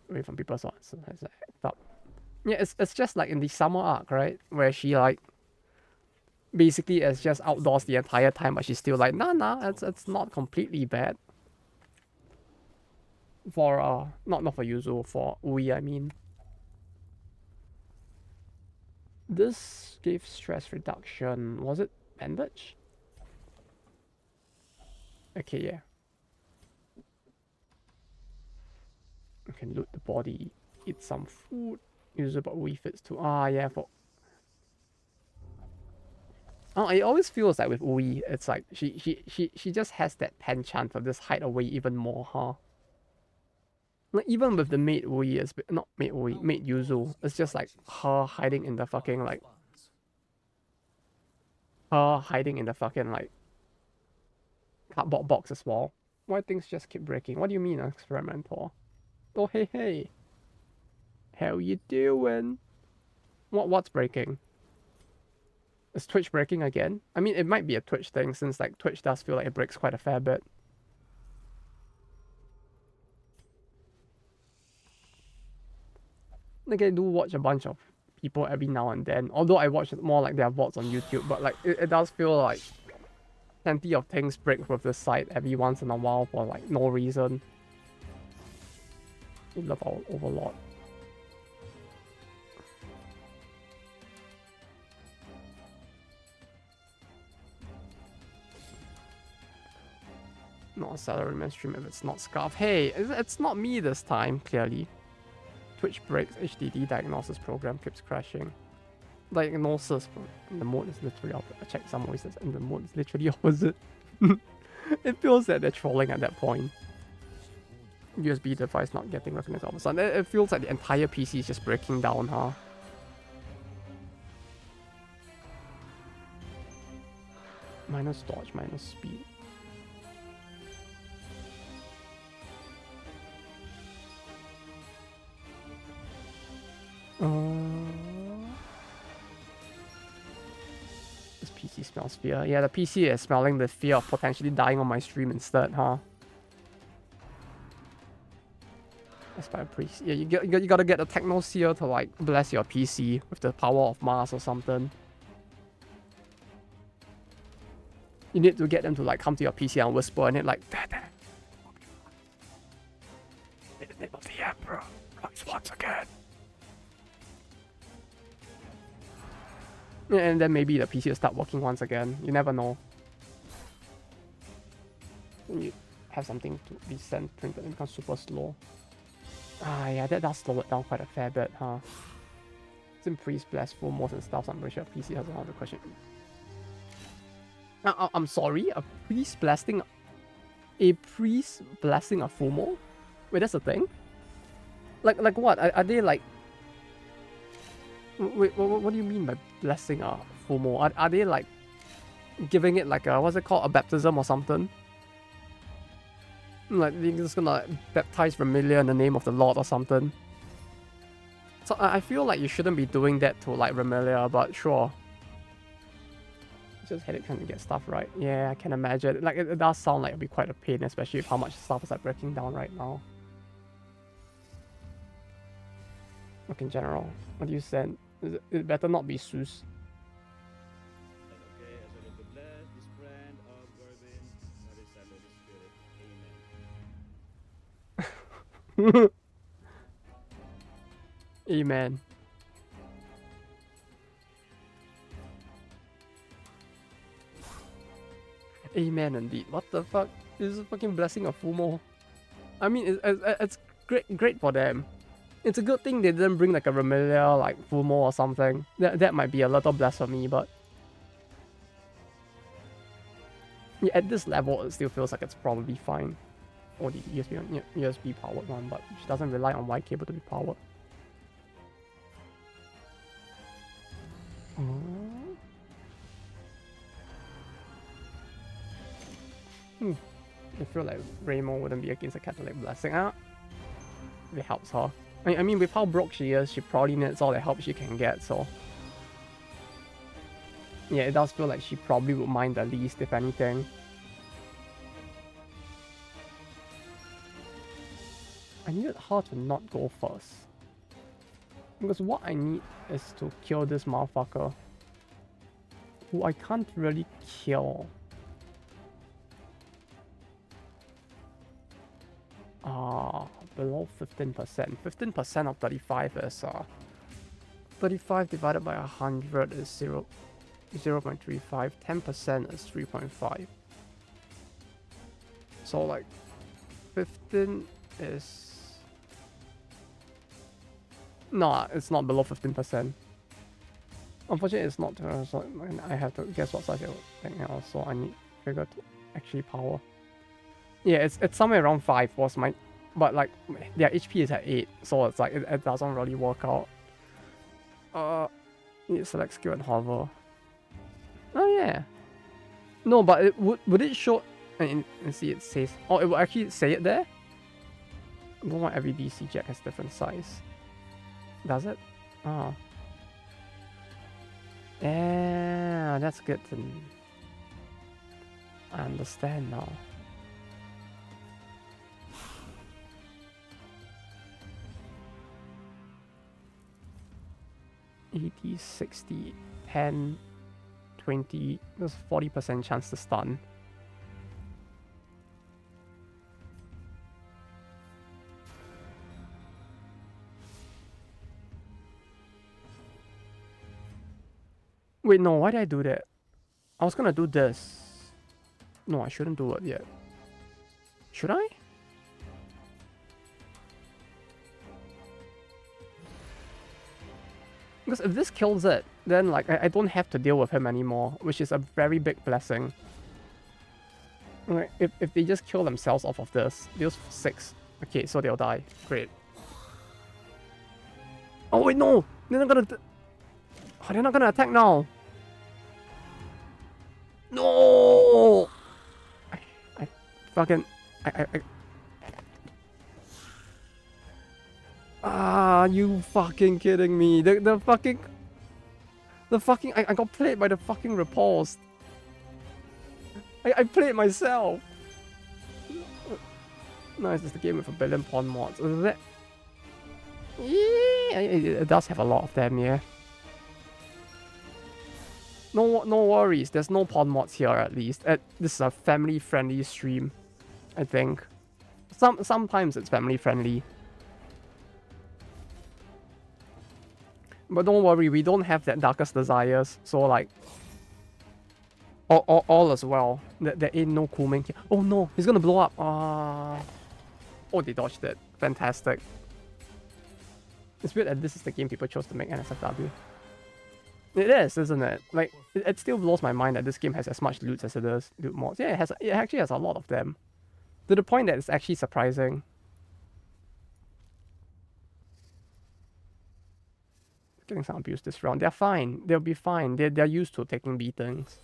Away from people's thoughts. It's up. Yeah, it's just like in the summer arc, right? Where she like basically is just outdoors the entire time, but she's still like, nah, it's not completely bad. For not for Yuzu, for Ui, I mean. This gave stress reduction. Was it bandage? Okay, yeah. You can loot the body, eat some food. Use about Ui fits too. Ah, yeah, for. Oh, it always feels like with Ui, it's like she just has that penchant to just hide away even more, huh? Like even with the maid Ui, it's not maid Ui, maid Yuzu. It's just like her hiding in the fucking like cardboard box as well. Why things just keep breaking? What do you mean, experimental? Oh hey. How you doing? What's breaking? Is Twitch breaking again? I mean, it might be a Twitch thing since like Twitch does feel like it breaks quite a fair bit. Like I do watch a bunch of people every now and then. Although I watch more like their VODs on YouTube, but like it does feel like plenty of things break with the site every once in a while for like no reason. We love our Overlord. Not a salary mainstream if it's not Scarf. Hey, it's not me this time, clearly. Twitch breaks, HDD diagnosis program keeps crashing. Diagnosis, the mode is literally opposite. I checked some voices and the mode is literally opposite. It feels that they're trolling at that point. USB device not getting recognized all of a sudden. It feels like the entire PC is just breaking down, huh? Minus dodge, minus speed. This PC smells fear. Yeah, the PC is smelling the fear of potentially dying on my stream instead, huh? Aspire Priest. Yeah, you gotta get a Technoseer to like bless your PC with the power of Mars or something. You need to get them to like come to your PC and whisper and it like, Dad. In the name of the Emperor, rise once again. And then maybe the PC will start working once again. You never know. Then you have something to be sent printed and become super slow. Ah, yeah, that does slow it down quite a fair bit, huh? It's in Priest Blast full modes and stuff, so I'm pretty sure PC has another question. I'm sorry, a priest blasting a full mode? Wait, that's a thing? Like what? Are they like... Wait, what do you mean by blessing a full mode? Are they like giving it like a, what's it called, a baptism or something? Like they're just gonna baptize Vermilia in the name of the Lord or something. So I feel like you shouldn't be doing that to like Vermilia, but sure. Just headache trying to get stuff right. Yeah, I can imagine. Like it does sound like it'd be quite a pain, especially with how much stuff is like breaking down right now. Look in general, what do you send? It better not be Seuss. Okay, as I look to bless this friend of Garvin, that is Holy Spirit. Amen. Amen. Amen indeed. What the fuck? This is a fucking blessing of Fumo. I mean, it's great for them. It's a good thing they didn't bring like a Vermilia, like Fumo or something. That might be a little blasphemy, but yeah, at this level, it still feels like it's probably fine. Or the USB powered one, but she doesn't rely on wire cable to be powered. I feel like Raymo wouldn't be against a Catholic blessing. It helps her. I mean, with how broke she is, she probably needs all the help she can get, so... Yeah, it does feel like she probably would mind the least, if anything. I needed her to not go first. Because what I need is to kill this motherfucker. Who I can't really kill. Below 15%. 15% of 35 is 35 divided by 100 is 0.35. 10% is 3.5. So like 15 is... No, it's not below 15%. Unfortunately, it's not. So I have to guess what size it thing else. So I need figure to actually power. Yeah, it's somewhere around 5 was my... But like, their HP is at 8, so it's like, it doesn't really work out. Need to select skill and hover. Oh yeah. No, but it would it show... And see, it says... Oh, it will actually say it there? I don't know why every DC jack has different size. Does it? Oh. Yeah, that's good to... I understand now. 80, 60, 10, 20, there's 40% chance to stun. Wait, no, why did I do that? I was gonna do this. No, I shouldn't do it yet. Should I? Because if this kills it, then like I don't have to deal with him anymore, which is a very big blessing. Right, if they just kill themselves off of this, deals 6. Okay, so they'll die. Great. Oh wait, no! They're not gonna... Oh, they're not gonna attack now! No! I fucking... Ah, you fucking kidding me. The fucking... I got played by the fucking repulsed. I played myself. Nice, it's the game with a billion pawn mods. That... Yeah, it does have a lot of them, yeah. No worries, there's no pawn mods here at least. This is a family-friendly stream, I think. Sometimes it's family-friendly. But don't worry, we don't have that Darkest Desires, so like... All as well. There ain't no coolming here. Oh no, he's gonna blow up. Oh, they dodged it. Fantastic. It's weird that this is the game people chose to make NSFW. It is, isn't it? Like, it still blows my mind that this game has as much loot as it does loot mods. Yeah, it actually has a lot of them. To the point that it's actually surprising. Getting some abuse this round. They're fine. They'll be fine. They're used to taking beatings.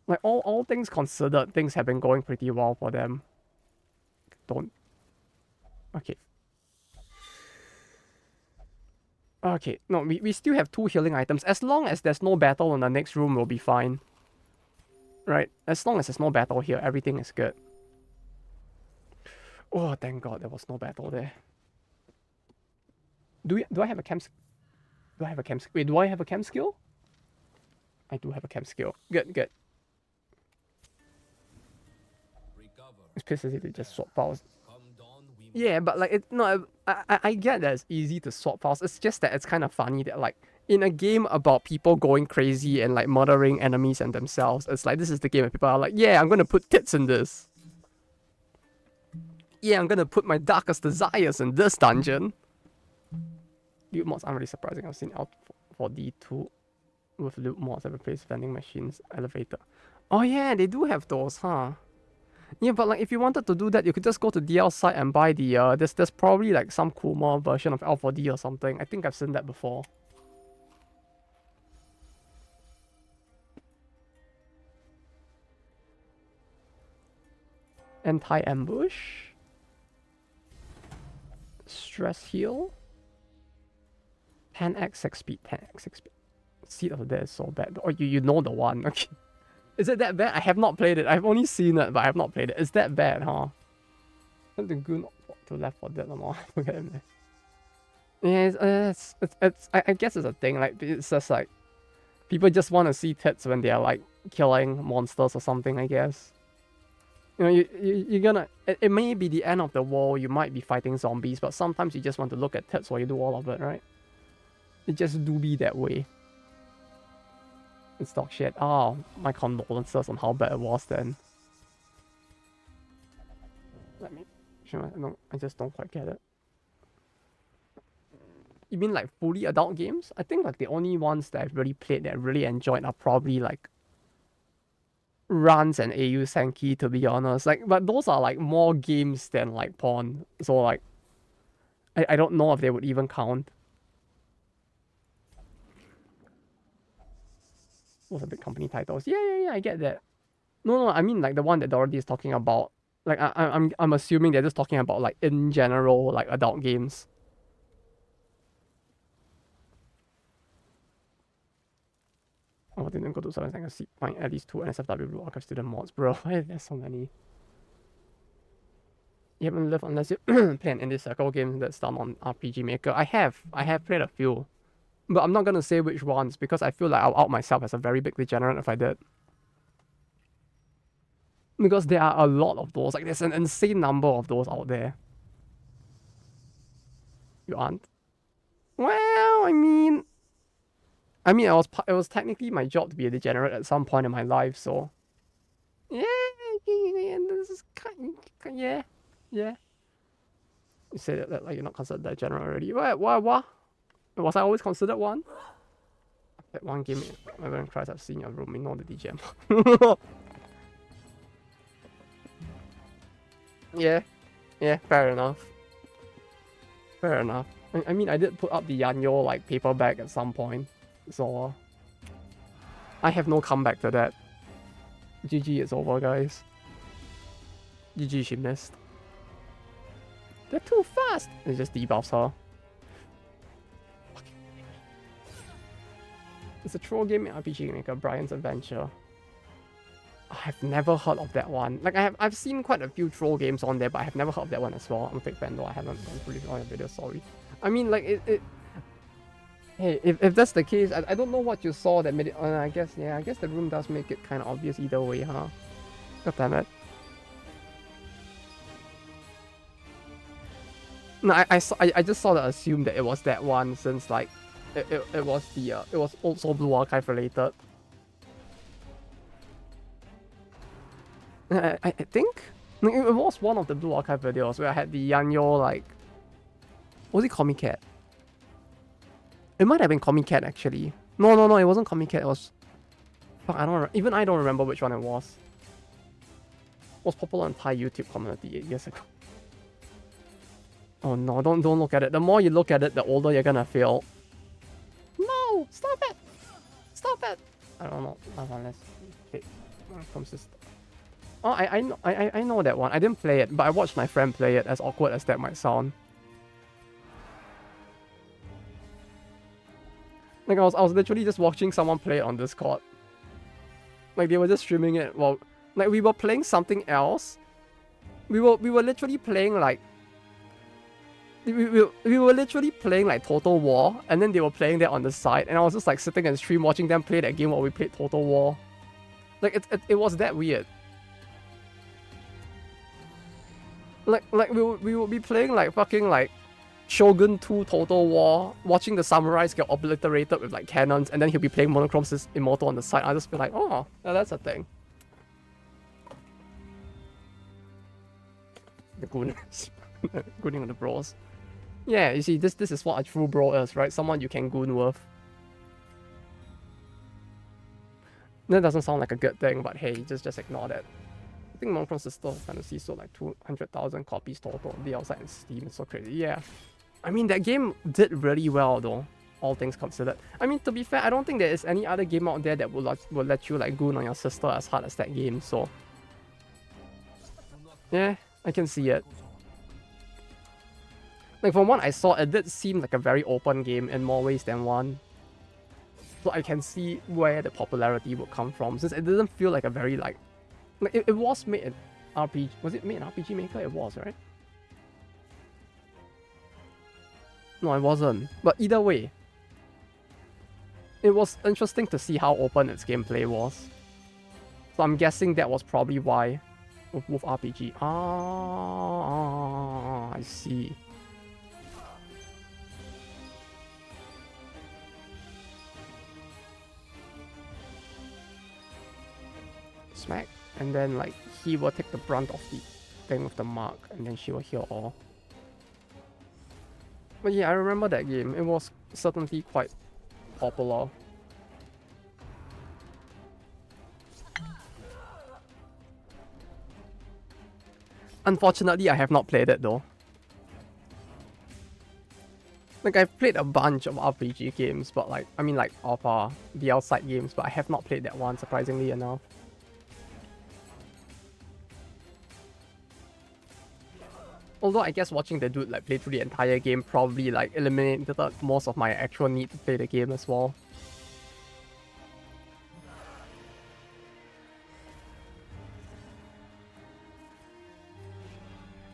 Like, all things considered, things have been going pretty well for them. Don't... Okay. Okay, no, we still have 2 healing items. As long as there's no battle in the next room, we'll be fine. Right? As long as there's no battle here, everything is good. Oh, thank God there was no battle there. Do I have a chem... Do I have a chem... Wait, do I have a chem skill? I do have a chem skill. Good, good. It's pissy to just swap files. Yeah, but like, I get that it's easy to swap files. It's just that it's kind of funny that like, in a game about people going crazy and like murdering enemies and themselves, it's like, this is the game where people are like, yeah, I'm gonna put tits in this. Yeah, I'm gonna put my Darkest Desires in this dungeon. Loot mods aren't really surprising. I've seen out for D2 with loot mods that replace vending machines, elevator. Oh yeah, they do have those, huh? Yeah, but like if you wanted to do that, you could just go to DL site and buy the there's probably like some Kuma version of L4D or something. I think I've seen that before. Anti-ambush. Stress heal. 10x 6 speed, 10x 6 speed. Seed of the Dead is so bad. Oh, you know the one. Okay. Is it that bad? I have not played it. I've only seen it, but I have not played it. Is that bad, huh? The goon to left for dead or more. Forget it, man. Yeah, I guess it's a thing. Like, it's just like people just want to see tits when they're like killing monsters or something, I guess. You know, you're gonna... It may be the end of the world. You might be fighting zombies, but sometimes you just want to look at tits while you do all of it, right? It just do be that way. It's dog shit. Oh, my condolences on how bad it was then. Let me... I just don't quite get it. You mean like fully adult games? I think like the only ones that I've really played that I really enjoyed are probably like Runs and AU Senki, to be honest. Like, but those are like more games than like porn. So like, I don't know if they would even count. Those are big company titles. Yeah, I get that. No, I mean like the one that Dorothy is talking about. Like I'm assuming they're just talking about like in general like adult games. Oh, I didn't go to 7 seconds. Find at least 2 NSFW Blue Archive student mods, bro. Why there's so many? You haven't lived unless you play an indie circle game that's done on RPG Maker. I have played a few. But I'm not gonna say which ones because I feel like I'll out myself as a very big degenerate if I did. Because there are a lot of those. Like, there's an insane number of those out there. You aren't? Well, I mean, it was technically my job to be a degenerate at some point in my life, so... Yeah, this is kind of, yeah. You say that like you're not considered a degenerate already. What? Was I always considered one? That one game, my friend cries, I've seen your room, you know the DGM. Yeah, fair enough. I mean, I did put up the Yanyo like paperback at some point, so I have no comeback to that. GG, it's over, guys. GG, she missed. They're too fast! It just debuffs her. It's a troll game in RPG Maker, Brian's Adventure. I've never heard of that one. Like, I've seen quite a few troll games on there, but I have never heard of that one as well. I'm a fake fan though, I haven't really on the video, sorry. I mean, like, hey, if that's the case, I don't know what you saw that made it... I guess the room does make it kind of obvious either way, huh? God damn it. No, I just sort of assumed that it was that one since like it was the it was also Blue Archive related. I think it was one of the Blue Archive videos where I had the Yanyo like, was it Comic Cat? It might have been Comic Cat actually. No, it wasn't Comic Cat. It was, fuck, I don't remember which one it was. It was popular on Thai YouTube community 8 years ago. Oh no, don't look at it. The more you look at it, the older you're gonna feel. No, stop it! Stop it! I don't know. Unless okay, comes this. Oh, I know that one. I didn't play it, but I watched my friend play it. As awkward as that might sound. Like I was literally just watching someone play it on Discord. Like they were just streaming it while, like we were playing something else. We were literally playing like. We were literally playing like Total War, and then they were playing that on the side, and I was just like sitting and stream watching them play that game while we played Total War. Like it was that weird. Like we would be playing like fucking like Shogun 2 Total War, watching the samurais get obliterated with like cannons, and then he'll be playing Monochrome's Immortal on the side. I'll just be like, oh, yeah, that's a thing. The gooners. Gooning on the bros. Yeah, you see, this is what a true bro is, right? Someone you can goon with. That doesn't sound like a good thing, but hey, just ignore that. I think Monochrome Sister Fantasy sold like 200,000 copies total on the outside in Steam. It's so crazy. Yeah. I mean, that game did really well though, all things considered. I mean, to be fair, I don't think there is any other game out there that will let you like goon on your sister as hard as that game, so... Yeah, I can see it. Like, from what I saw, it did seem like a very open game in more ways than one. So I can see where the popularity would come from, since it didn't feel like a very, like it was made in RPG... Was it made in RPG Maker? It was, right? No, it wasn't. But either way, it was interesting to see how open its gameplay was. So I'm guessing that was probably why with Wolf RPG. Ah, I see. Smack, and then like he will take the brunt of the thing with the mark, and then she will heal all. But yeah, I remember that game. It was certainly quite popular. Unfortunately, I have not played it though. Like, I've played a bunch of RPG games, but like, I mean like of the outside games, but I have not played that one, surprisingly enough. Although I guess watching the dude like play through the entire game probably like eliminated most of my actual need to play the game as well.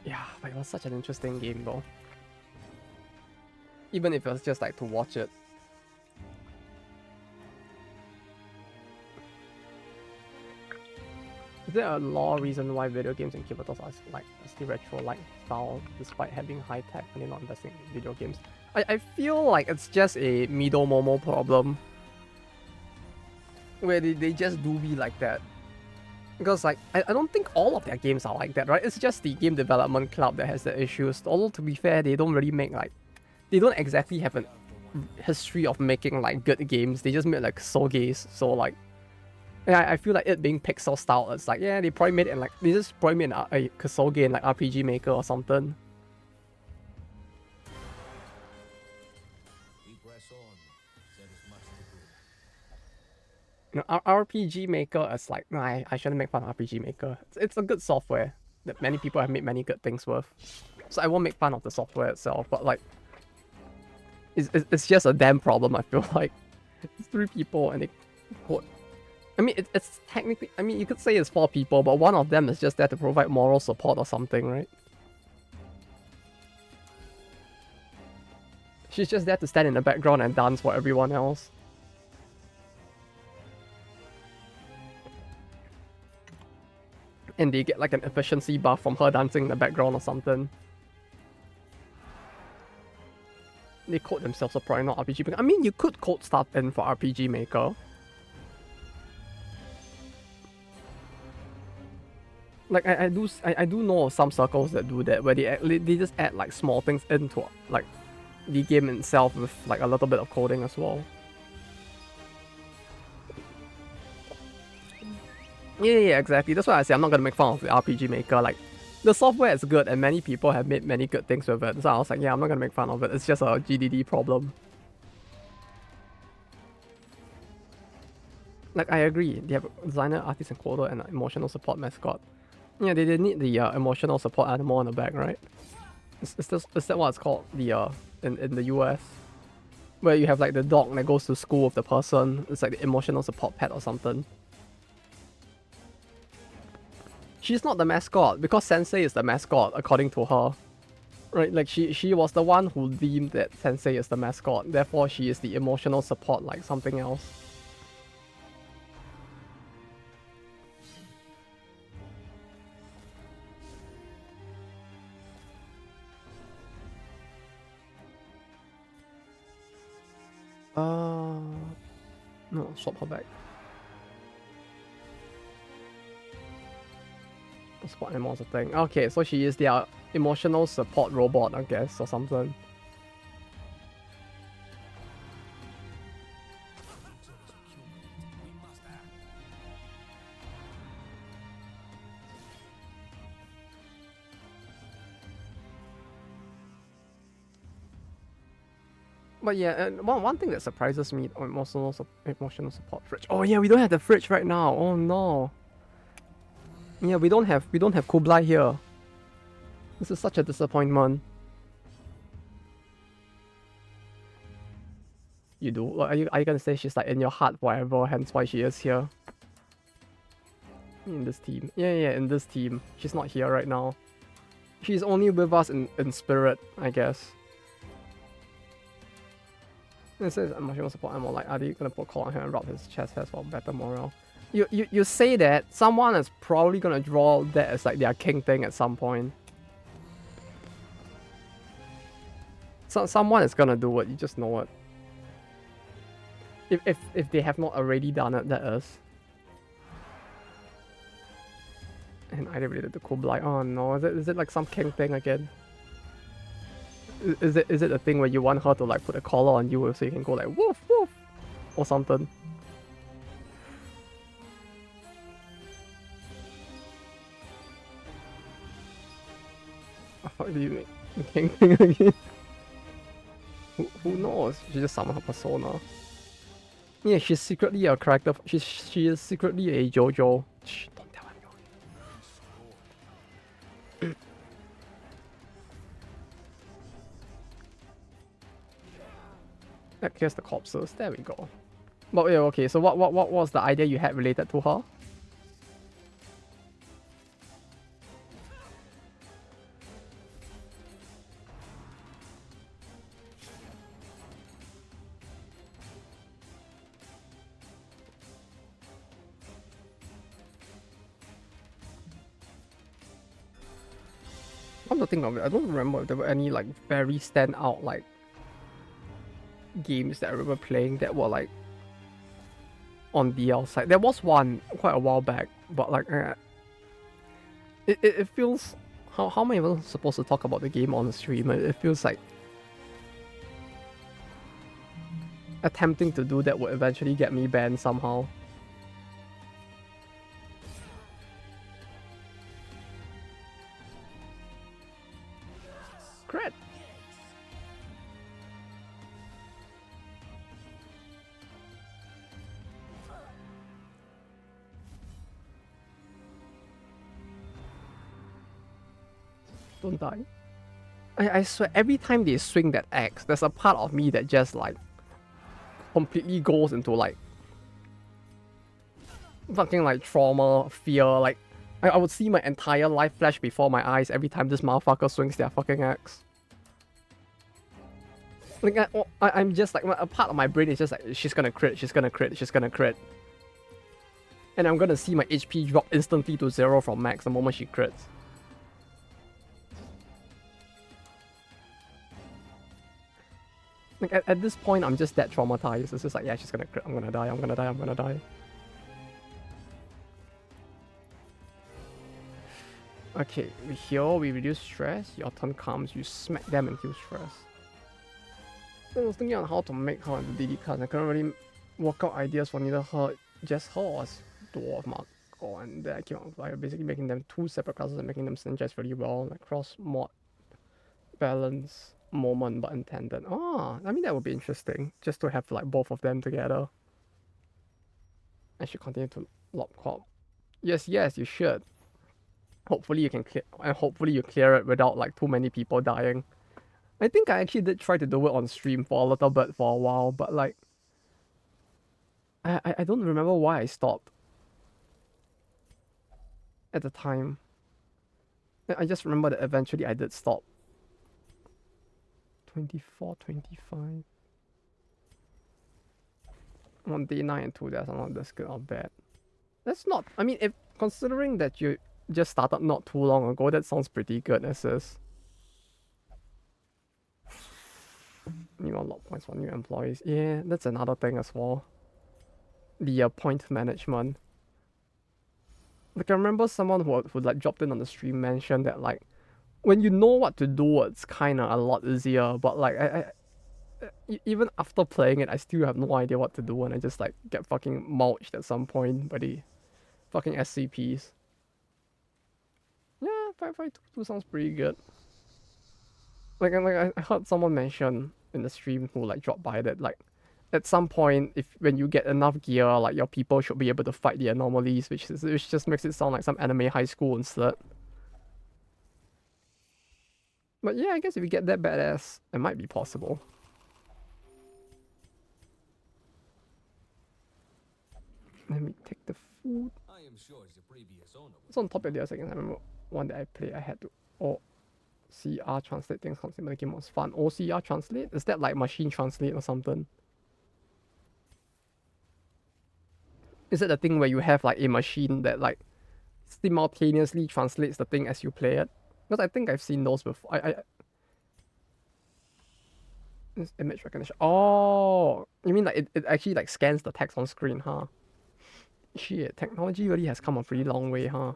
Yeah, but it was such an interesting game though. Even if it was just like to watch it. Is there a law reason why video games and keyboards are like still retro-like style despite having high tech when you're not investing in video games? I feel like it's just a Mido Momo problem. Where they just do be like that. Because like, I don't think all of their games are like that, right? It's just the game development club that has the issues. Although to be fair, they don't really make like... They don't exactly have a history of making like good games. They just made like sogeis, so like... Yeah, I feel like it being pixel style, it's like, yeah, they probably made it in like... They just probably made a Kasoge in like RPG Maker or something. You know, RPG Maker is like, nah, I shouldn't make fun of RPG Maker. It's a good software that many people have made many good things with. So I won't make fun of the software itself, but like, it's just a damn problem, I feel like. It's 3 people and they code. I mean, it's technically, I mean, you could say it's 4 people, but one of them is just there to provide moral support or something, right? She's just there to stand in the background and dance for everyone else. And they get like an efficiency buff from her dancing in the background or something. they code themselves, so probably not RPG Maker. I mean, you could code stuff in for RPG Maker. Like I do know of some circles that do that, where they just add like small things into like the game itself with like a little bit of coding as well. Yeah, exactly. That's why I say I'm not gonna make fun of the RPG Maker. Like, the software is good, and many people have made many good things with it. So I was like, yeah, I'm not gonna make fun of it. It's just a GDD problem. Like, I agree. They have a designer, artist, and coder, and an emotional support mascot. Yeah, they need the emotional support animal on the back, right? Is that what it's called? The in the US, where you have like the dog that goes to school with the person. It's like the emotional support pet or something. She's not the mascot because Sensei is the mascot according to her. Right, like she was the one who deemed that Sensei is the mascot. Therefore, she is the emotional support like something else. No, swap her back. Support animals a thing. Okay, so she is their emotional support robot, I guess, or something. But yeah, and one thing that surprises me on emotional support fridge. Oh yeah, we don't have the fridge right now. Oh no. Yeah, we don't have Kublai here. This is such a disappointment. You do? Are you gonna say she's like in your heart forever, hence why she is here? In this team. Yeah, in this team. She's not here right now. She's only with us in spirit, I guess. It says emotional support. I'm more like, are they gonna put call on her and rub his chest hairs for better morale? You say that, someone is probably gonna draw that as like their king thing at some point. So someone is gonna do it, you just know it. If they have not already done it, that is. And I related to Kublai. Oh no, is it like some king thing again? Is it a thing where you want her to like put a collar on you so you can go like woof woof or something? How do you make the king thing again? Who knows? She just summoned her persona. Yeah, she's secretly a character. She is secretly a JoJo. Shh, don't tell anyone. Here's the corpses. There we go. But yeah, okay. So what was the idea you had related to her? Come to think of it, I don't remember if there were any like very standout like games that I remember playing that were like on DL side. There was one quite a while back, but like it feels, how am I even supposed to talk about the game on the stream? It feels like attempting to do that would eventually get me banned somehow. Cred. Don't die. I swear, every time they swing that axe, there's a part of me that just like completely goes into like fucking like trauma, fear. Like I would see my entire life flash before my eyes every time this motherfucker swings their fucking axe. Like I'm just like, a part of my brain is just like, she's gonna crit, she's gonna crit, she's gonna crit. And I'm gonna see my HP drop instantly to 0 from max the moment she crits. Like at this point, I'm just that traumatized. It's just like, yeah, she's gonna crit. I'm gonna die. I'm gonna die. I'm gonna die. Okay, we heal. We reduce stress. Your turn comes. You smack them and heal stress. I was thinking on how to make her into DD cards. I couldn't really work out ideas for neither her, just her or Dwarf Mark. And then I came out by basically making them two separate classes and making them synergize really well. Like cross mod balance moment but intended. Ah, I mean that would be interesting. Just to have like both of them together. I should continue to lob corp. Yes, you should. Hopefully you can clear, and hopefully you clear it without like too many people dying. I think I actually did try to do it on stream for a little bit for a while, but like I don't remember why I stopped at the time. I just remember that eventually I did stop. 24, 25. On day 9 and 2, that's not this good or bad. That's not, I mean, if considering that you just started not too long ago, that sounds pretty good, SS. New unlock points for new employees. Yeah, that's another thing as well. The point management. Like I remember someone who like dropped in on the stream mentioned that like when you know what to do, it's kind of a lot easier. But like even after playing it, I still have no idea what to do, and I just like get fucking mulched at some point by the fucking SCPs. Yeah, 5522 sounds pretty good. Like I heard someone mention in the stream who like dropped by that like at some point when you get enough gear, like your people should be able to fight the anomalies, which just makes it sound like some anime high school instead. But yeah, I guess if you get that badass, it might be possible. Let me take the food. I am sure the previous owner It's on top of the other seconds. I remember one that I played, I had to OCR translate things constantly, but the game was fun. OCR translate? Is that like machine translate or something? Is it the thing where you have like a machine that like simultaneously translates the thing as you play it? Because I think I've seen those before. It's image recognition. Oh, you mean like it actually like scans the text on screen, huh? Shit, technology really has come a pretty long way, huh?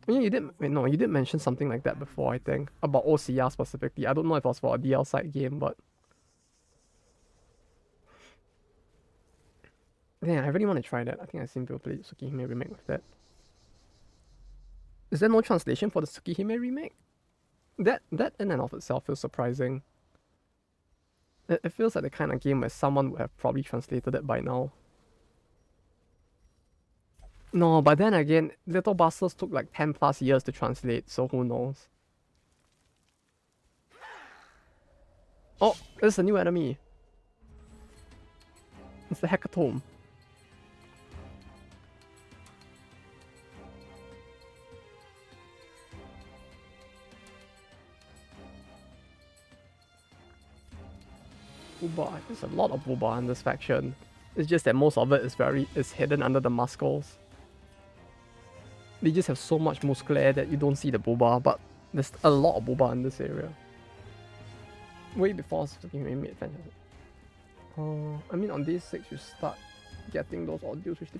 Yeah, you did mention something like that before, I think. About OCR specifically. I don't know if it was for a DL side game, but yeah, I really want to try that. I think I seem to play Tsukihime remake with that. Is there no translation for the Tsukihime remake? That in and of itself feels surprising. It feels like the kind of game where someone would have probably translated it by now. No, but then again, Little Busters took like 10 plus years to translate, so who knows? Oh, there's a new enemy. It's the Hecatomb. Booba. There's a lot of Booba in this faction. It's just that most of it is hidden under the muscles. They just have so much muscle that you don't see the Booba, but there's a lot of Booba in this area. Way before Tsukihime made adventures. I mean on day 6 you start getting those audios which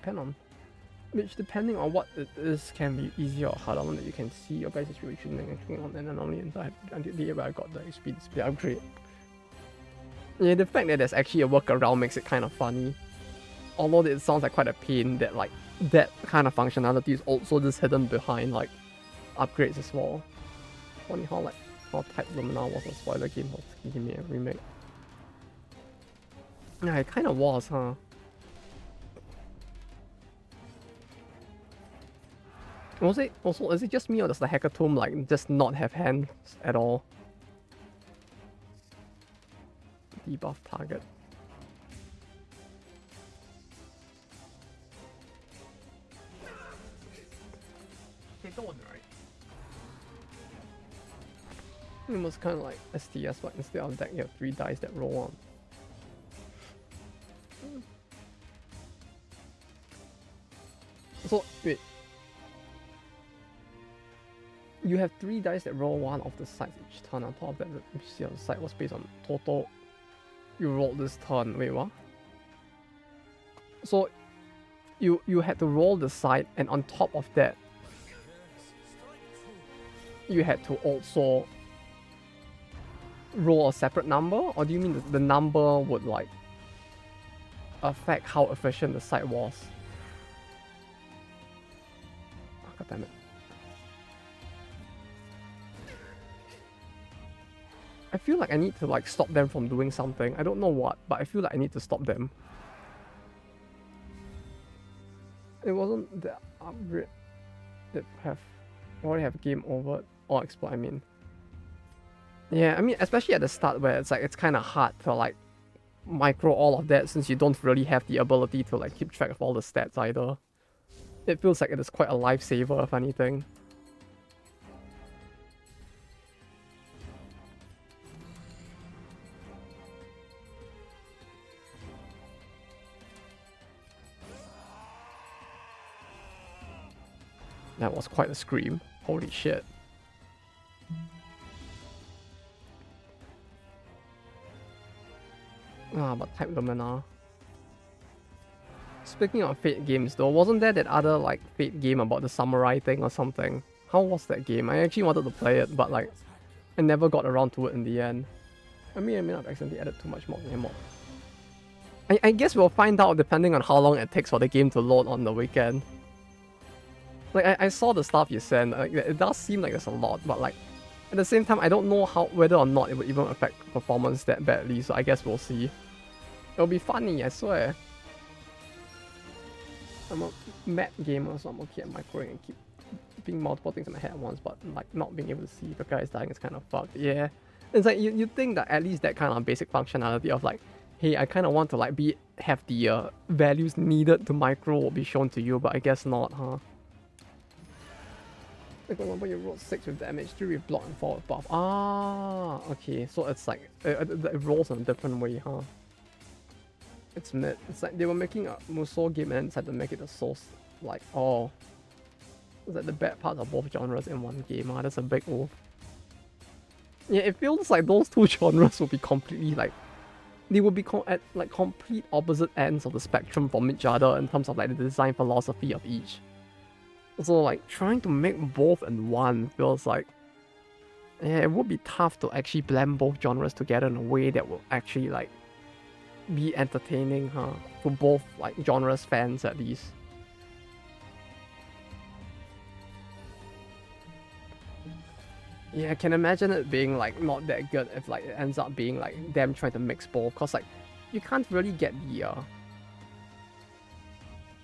depending on what it is can be easier or harder. One that you can see your guys' situation and clicking on, and then only until the day where I got the speed display upgrade. Yeah, the fact that there's actually a workaround makes it kind of funny. Although it sounds like quite a pain that like that kind of functionality is also just hidden behind like upgrades as well. Funny how Type Lumina was a spoiler game for Tsukihime remake. Yeah, it kind of was, huh? Also, is it just me or does the Hecatomb like just not have hands at all? Debuff target. They don't, right? It was kind of like STS, but instead of that, you have 3 dice that roll on. So, wait. You have 3 dice that roll one of the sides each turn. On top of that, each of the side was based on total You rolled this turn. Wait, what? So you had to roll the side, and on top of that, you had to also roll a separate number? Or do you mean the number would like affect how efficient the side was? Oh, God damn it. I feel like I need to like stop them from doing something. I don't know what, but I feel like I need to stop them. It wasn't the upgrade that already have game over or explore, I mean. Yeah, I mean, especially at the start where it's like it's kind of hard to like micro all of that since you don't really have the ability to like keep track of all the stats either. It feels like it is quite a lifesaver if anything. That was quite a scream. Holy shit. Ah, but type Lumina. Speaking of Fate games though, wasn't there that other like Fate game about the samurai thing or something? How was that game? I actually wanted to play it, but like I never got around to it in the end. I may have accidentally added too much more anymore. I guess we'll find out depending on how long it takes for the game to load on the weekend. Like I saw the stuff you sent, like, it does seem like there's a lot, but like at the same time I don't know whether or not it would even affect performance that badly, so I guess we'll see. It'll be funny, I swear. I'm a mad gamer, so I'm okay at microing and keep being multiple things in my head at once, but like not being able to see if the guy is dying is kind of fucked. Yeah. It's like you think that at least that kind of basic functionality of like, hey, I kind of want to like have the values needed to micro will be shown to you, but I guess not, huh? Like for example, you rolled 6 with damage, 3 with block and 4 with buff. Ah, okay, so it's like it rolls in a different way, huh? It's mid. It's like they were making a Musou game and then decided to make it a Souls. Like, oh, it's like the bad parts of both genres in one game. That's a big move. Yeah, it feels like those two genres will be completely like, they will be at like complete opposite ends of the spectrum from each other in terms of like the design philosophy of each. So like trying to make both in one feels like, yeah, it would be tough to actually blend both genres together in a way that will actually like be entertaining, huh? For both like genres fans at least. Yeah, I can imagine it being like not that good if like it ends up being like them trying to mix both, cause like you can't really get the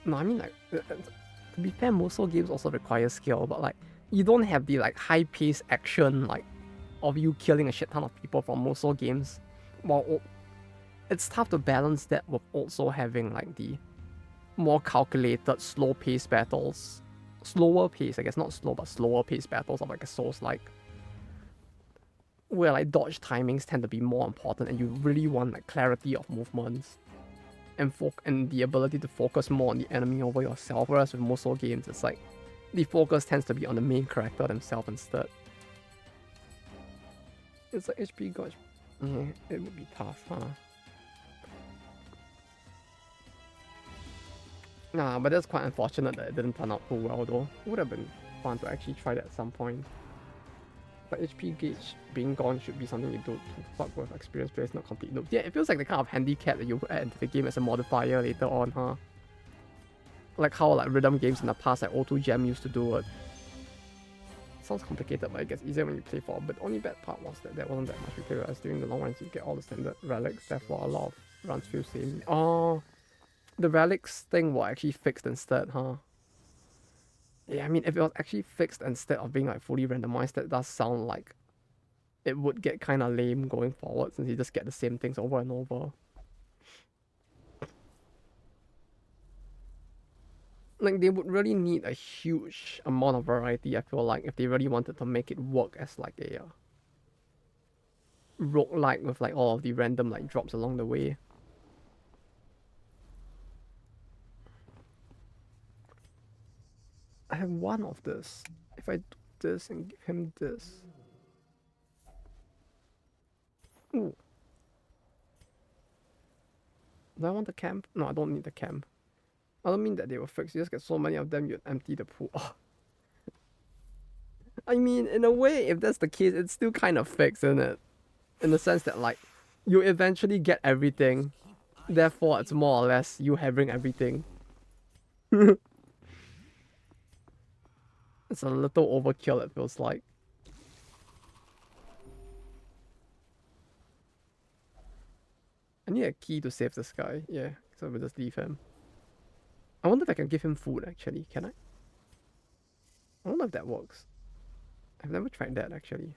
no, I mean like to be fair, Musou games also require skill, but like you don't have the like high-paced action like of you killing a shit ton of people from Musou games. Well, it's tough to balance that with also having like the more calculated, slow-paced battles. Slower pace, I guess, not slow, but slower paced battles of like a Souls-like. Where like dodge timings tend to be more important and you really want like clarity of movements. And the ability to focus more on the enemy over yourself, whereas with Musou games, it's like the focus tends to be on the main character themselves instead. It's like HP gauge. Yeah, it would be tough, huh? Nah, but that's quite unfortunate that it didn't turn out too well though. It would have been fun to actually try that at some point. But HP gauge being gone should be something you do to fuck with experienced players, not complete noobs. Yeah, it feels like the kind of handicap that you add into the game as a modifier later on, huh? Like how like rhythm games in the past, like O2 Gem used to do it. Sounds complicated, but it gets easier when you play for. But the only bad part was that there wasn't that much replay, whereas during the long runs you get all the standard relics, therefore a lot of runs feel same. Oh, the relics thing were actually fixed instead, huh? Yeah, I mean, if it was actually fixed instead of being like fully randomized, that does sound like it would get kind of lame going forward since you just get the same things over and over. Like, they would really need a huge amount of variety, I feel like, if they really wanted to make it work as like a roguelike with like all of the random like drops along the way. I have one of this. If I do this and give him this. Ooh. Do I want the camp? No, I don't need the camp. I don't mean that they will fix. You just get so many of them, you'd empty the pool. I mean, in a way, if that's the case, it's still kind of fixed, isn't it? In the sense that, like, you eventually get everything. Therefore, it's more or less you having everything. It's a little overkill, it feels like. I need a key to save this guy. Yeah, so we'll just leave him. I wonder if I can give him food, actually. Can I? I wonder if that works. I've never tried that, actually.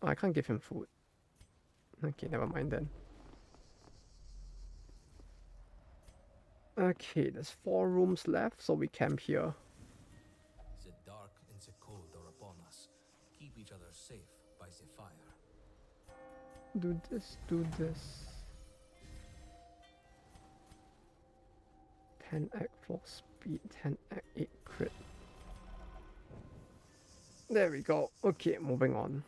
Oh, I can't give him food. Okay, never mind then. Okay, there's 4 rooms left, so we camp here. The dark and the cold are upon us. Keep each other safe by the fire. Do this, do this. 10 egg for speed, 10 egg 8 crit. There we go. Okay, moving on.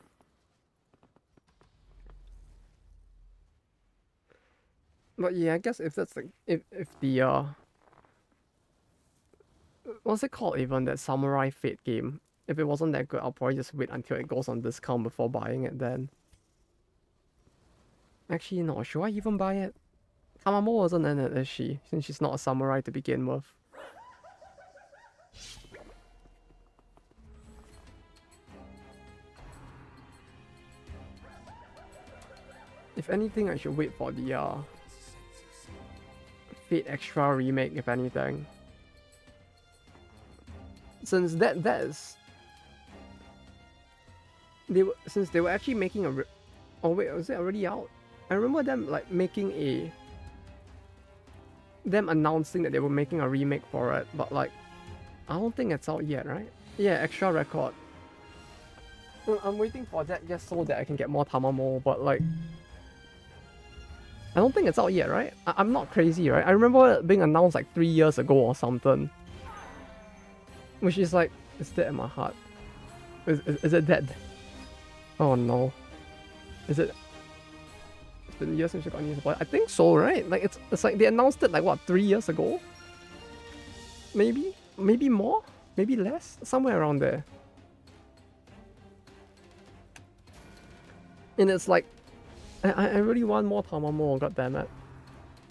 But yeah, I guess if that's the if the what's it called even, that Samurai Fate game? If it wasn't that good, I'll probably just wait until it goes on discount before buying it then. Actually no, should I even buy it? Tamamo wasn't in it, is she? Since she's not a samurai to begin with. If anything, I should wait for the Fate Extra remake, if anything. Since that is... Since they were actually making a... Oh wait, was it already out? I remember them like making a... Them announcing that they were making a remake for it, but like... I don't think it's out yet, right? Yeah, Extra Record. Well, I'm waiting for that just so that I can get more Tamamo, but like... I don't think it's out yet, right? I'm not crazy, right? I remember it being announced like 3 years ago or something. Which is like, it's dead in my heart. Is it dead? Oh no. Is it? It's been years since you got news about it. I think so, right? Like it's like they announced it like what, 3 years ago? Maybe? Maybe more? Maybe less? Somewhere around there. And it's like, I really want more Tamamo, goddammit.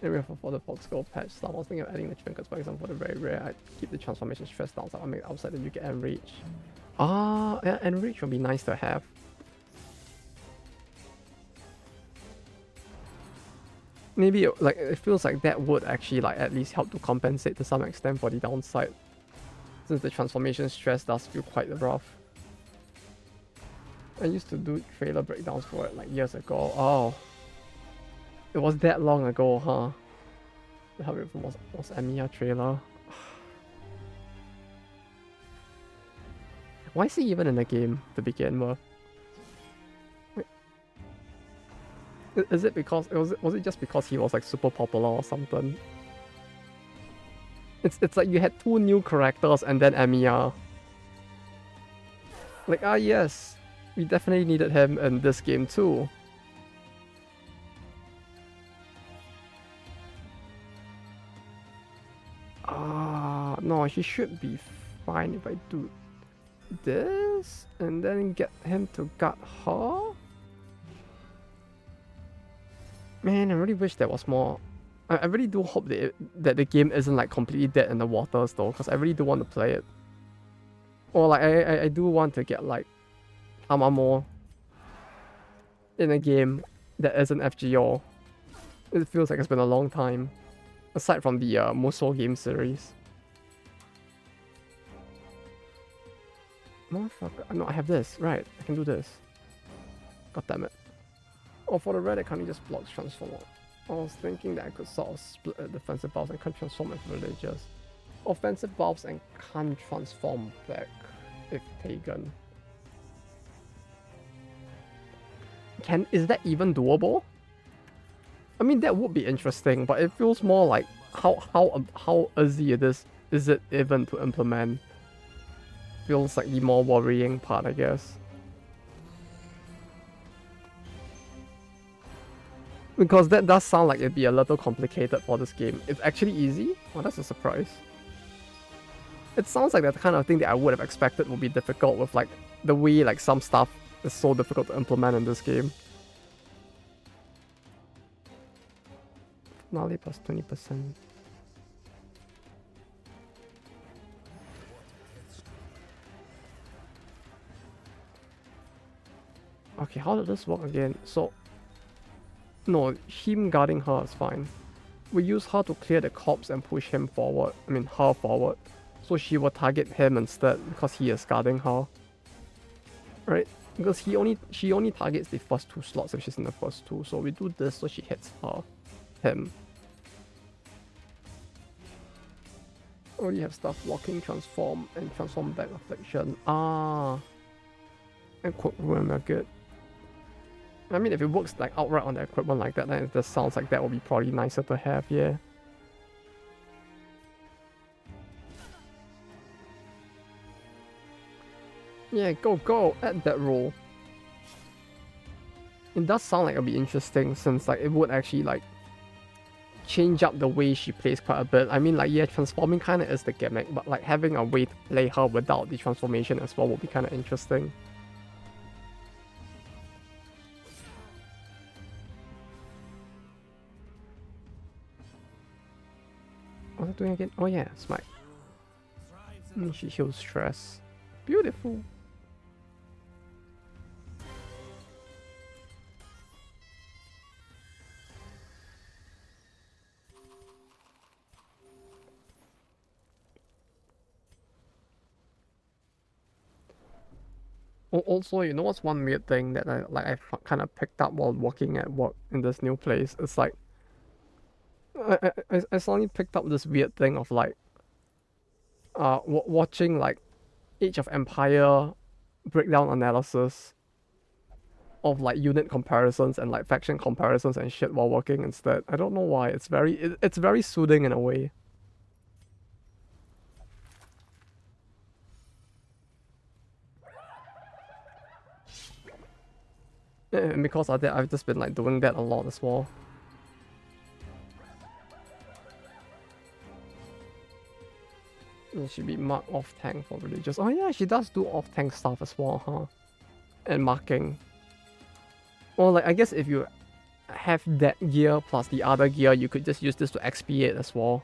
Anyway, for the Fox Gold patch, so I was thinking of adding the trinkets, for example, for the very rare. I keep the transformation stress down, so I'll make outside then you get Enrage. Ah, yeah, Enrage would be nice to have. Maybe like it feels like that would actually like at least help to compensate to some extent for the downside, since the transformation stress does feel quite rough. I used to do trailer breakdowns for it like years ago. Oh, it was that long ago, huh? The hell was Emiya trailer. Why is he even in the game to begin with? Wait. Is it because was it just because he was like super popular or something? It's like you had 2 new characters and then Emiya. Like, ah yes, we definitely needed him in this game too. Ah, no, he should be fine if I do this and then get him to guard her. Man, I really wish there was more. I really do hope that the game isn't like completely dead in the waters though, because I really do want to play it. Or like I do want to get like Tamamo in a game that isn't FGO. It feels like it's been a long time, aside from the Musou game series. Motherfucker, no, I have this, right, I can do this. God damn it. Oh, for the red I can't just block transform. I was thinking that I could sort of split defensive valves and can't transform into villagers. Offensive valves and can't transform back if taken. Is that even doable? I mean, that would be interesting, but it feels more like how easy is it even to implement? Feels like the more worrying part, I guess. Because that does sound like it'd be a little complicated for this game. It's actually easy? Oh, that's a surprise. It sounds like that kind of thing that I would have expected would be difficult with like the way like some stuff is so difficult to implement in this game. Finale plus 20%. Okay, how did this work again? So, no, him guarding her is fine. We use her to clear the corpse and push him forward. I mean, her forward. So she will target him instead because he is guarding her. Right? Because she only targets the first 2 slots if she's in the first 2. So we do this so she hits him. Already have stuff blocking, transform, and transform back affliction. Ah. And quick room are good. I mean, if it works like outright on the equipment like that, then it just sounds like that would be probably nicer to have, yeah. Yeah, go, add that roll. It does sound like it'll be interesting since like it would actually like change up the way she plays quite a bit. I mean like yeah, transforming kinda is the gimmick, but like having a way to play her without the transformation as well would be kinda interesting. What's it doing again? Oh yeah, smite. She heals stress. Beautiful. Also, you know what's one weird thing that I kind of picked up while working at work in this new place? It's like I suddenly picked up this weird thing of like watching like Age of Empire breakdown analysis of like unit comparisons and like faction comparisons and shit while working instead. I don't know why. It's very soothing in a way. And because of that, I've just been like doing that a lot as well. It should be mark off tank for religious. Oh yeah, she does do off tank stuff as well, huh? And marking. Well, like I guess if you have that gear plus the other gear, you could just use this to expiate as well.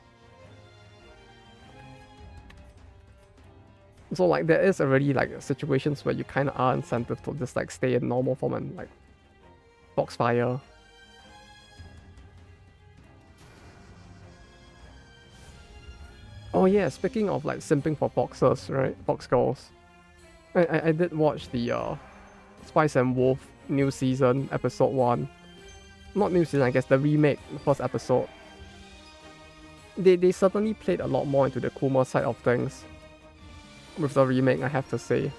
So like there is already like situations where you kind of are incentive to just like stay in normal form and like box fire. Oh yeah, speaking of like simping for boxers, right? Box girls. I did watch the Spice and Wolf new season, episode 1. Not new season, I guess the remake, the first episode. They certainly played a lot more into the Kuma side of things with the remake, I have to say.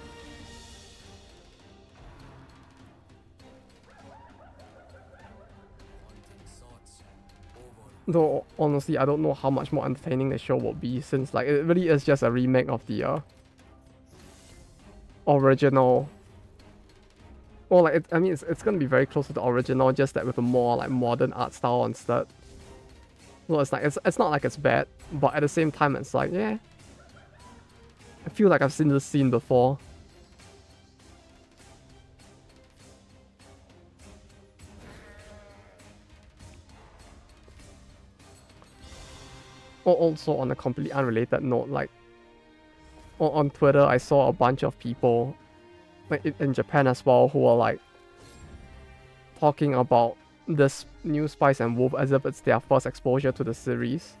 Though honestly, I don't know how much more entertaining the show will be since like it really is just a remake of the original. Well, like I mean, it's gonna be very close to the original, just that with a more like modern art style instead. Well, it's like it's not like it's bad, but at the same time, it's like yeah, I feel like I've seen this scene before. Also, on a completely unrelated note, like on Twitter, I saw a bunch of people, like in Japan as well, who are like talking about this new Spice and Wolf as if it's their first exposure to the series.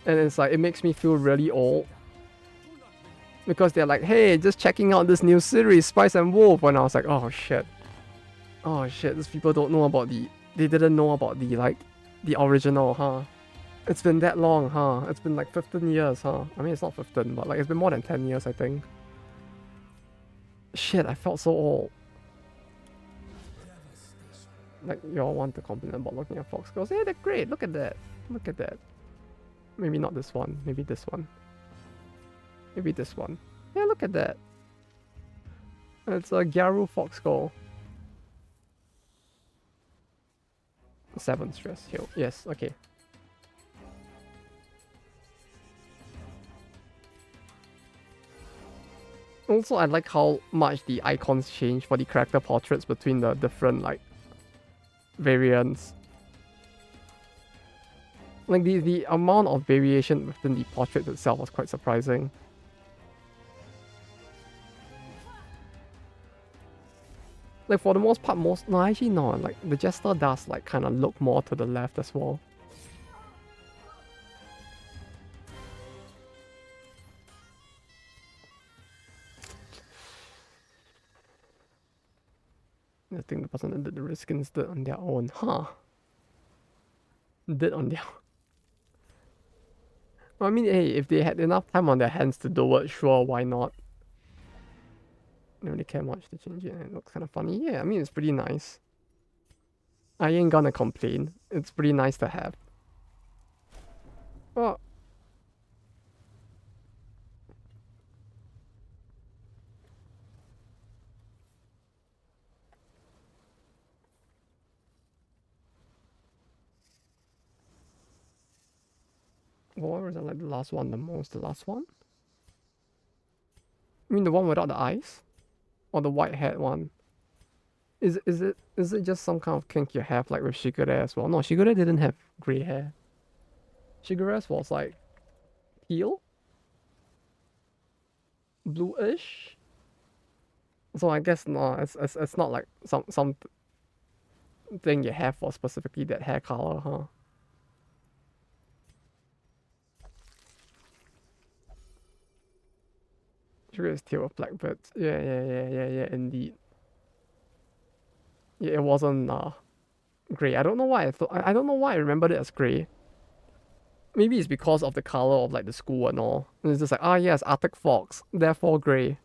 And it's like, it makes me feel really old. Because they're like, hey, just checking out this new series, Spice and Wolf. And I was like, oh shit. Oh shit, these people don't know about they didn't know about the original, huh? It's been that long, huh? It's been like 15 years, huh? I mean, it's not 15, but like it's been more than 10 years, I think. Shit, I felt so old. Like, y'all want to compliment about looking at Fox Girls. Hey, they're great. Look at that. Look at that. Maybe not this one. Maybe this one. Maybe this one. Yeah, look at that. It's a Gyaru Fox Girl. 7 stress heal. Yes, okay. Also, I like how much the icons change for the character portraits between the different, like, variants. Like, the amount of variation within the portrait itself was quite surprising. Like, for the most part, no, actually no, like, the Jester does, like, kind of look more to the left as well. I think the person that did the riskins did on their own. Huh. Did on their own. I mean, hey, if they had enough time on their hands to do it, sure, why not? I don't really care much to change it. It looks kind of funny. Yeah, I mean, it's pretty nice. I ain't gonna complain. It's pretty nice to have. Oh. What was like the last one the most? The last one? I mean the one without the eyes? Or the white haired one? Is it just some kind of kink you have like with Shigure as well? No, Shigure didn't have grey hair. Shigure's was like teal? Bluish? So I guess no, it's not like some thing you have for specifically that hair color, huh? Shigure's teal with black bits. Yeah, indeed. Yeah, it wasn't grey. I don't know why I don't know why I remembered it as grey. Maybe it's because of the color of like the school and all. And it's just like, ah yes, Arctic Fox, therefore grey.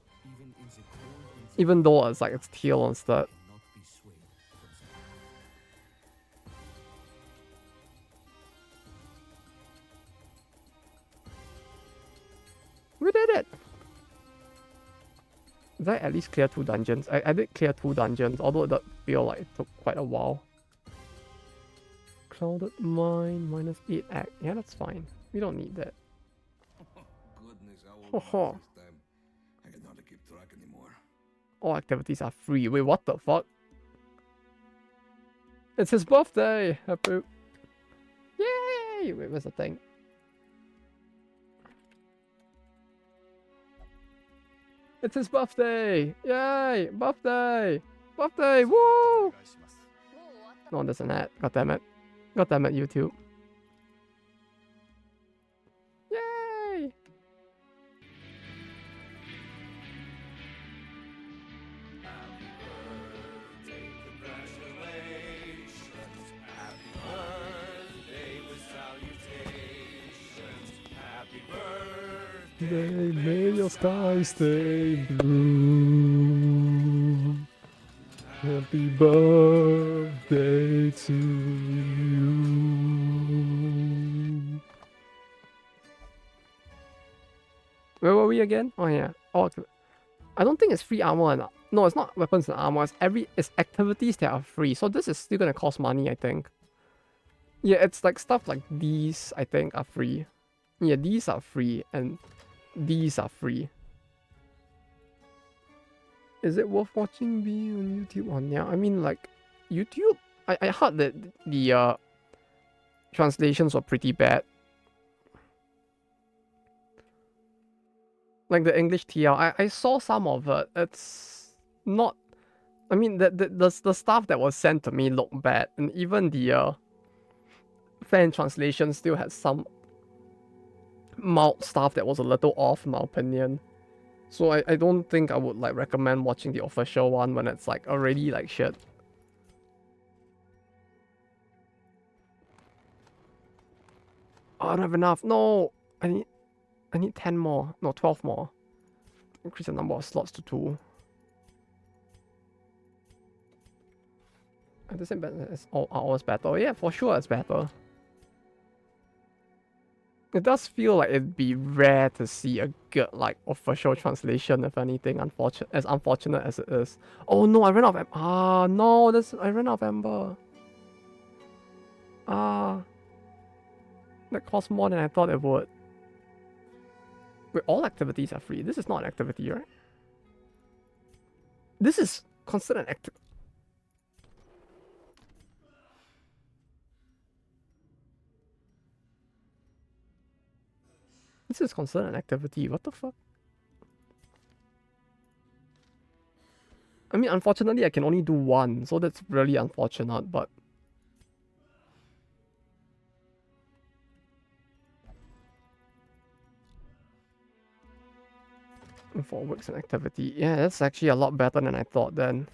Even though it's like it's teal instead. We did it! Did I at least clear 2 dungeons? I did clear 2 dungeons, although it did feel like it took quite a while. Clouded Mine, -8 act. Yeah, that's fine. We don't need that. Goodness, how Ho ho. this time? I cannot keep track anymore. All activities are free. Wait, what the fuck? It's his birthday! Happy... Yay! Wait, where's the thing? It's his birthday! Yay! Birthday! Birthday! Woo! No, there's an ad. God damn it. God damn it, YouTube. Yay! May your sky stay blue. Happy birthday to you. Where were we again? Oh yeah. Oh, I don't think it's free armor and no, it's not weapons and armor. It's activities that are free. So this is still gonna cost money, I think. Yeah, it's like stuff like these. I think are free. Yeah, these are free and these are free. Is it worth watching me on YouTube? On yeah, I mean like YouTube. I heard that the translations were pretty bad. Like the English TL, I saw some of it. It's not. I mean the stuff that was sent to me looked bad, and even the fan translation still had some mild stuff that was a little off, in my opinion. So I don't think I would like recommend watching the official one when it's like already like shit. Oh, I don't have enough. No, I need 10 more. No, 12 more. Increase the number of slots to 2. At the same time, it's always better. Yeah, for sure it's better. It does feel like it'd be rare to see a good like official translation, if anything, unfortunate as it is. Oh no, I ran out of no, I ran out of Ember. That costs more than I thought it would. Wait, all activities are free. This is not an activity, right? This is considered an activity. This is considered an activity. What the fuck? I mean, unfortunately, I can only do one, so that's really unfortunate, but... For works and activity. Yeah, that's actually a lot better than I thought then.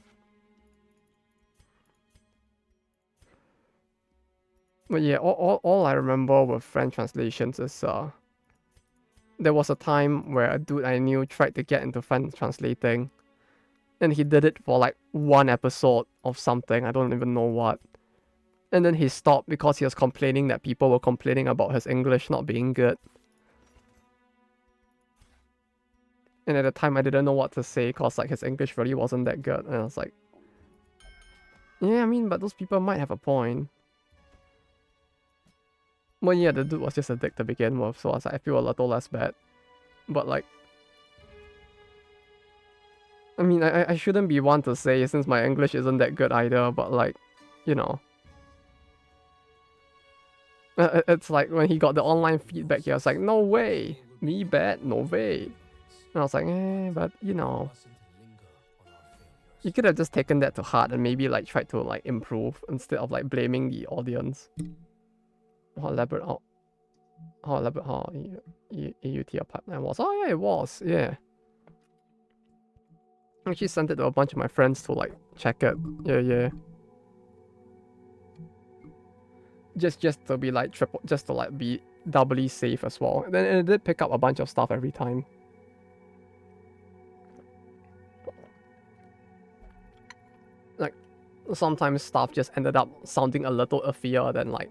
But yeah, all I remember with French translations is there was a time where a dude I knew tried to get into French translating, and he did it for like one episode of something, I don't even know what. And then he stopped because he was complaining that people were complaining about his English not being good. And at the time I didn't know what to say because like his English really wasn't that good. And I was like, yeah, I mean, but those people might have a point. Well, yeah, the dude was just a dick to begin with, so I was like, I feel a little less bad. But like, I mean, I shouldn't be one to say since my English isn't that good either, but like, you know. It's like when he got the online feedback, he was like, no way, me bad, no way. And I was like, but you know. You could have just taken that to heart and maybe like tried to like improve instead of like blaming the audience. How elaborate how AUT pipeline was. Oh yeah, it was, yeah. I actually sent it to a bunch of my friends to like check it. Yeah. Just to be like just to like be doubly safe as well. Then it did pick up a bunch of stuff every time. Like sometimes stuff just ended up sounding a little iffier than like,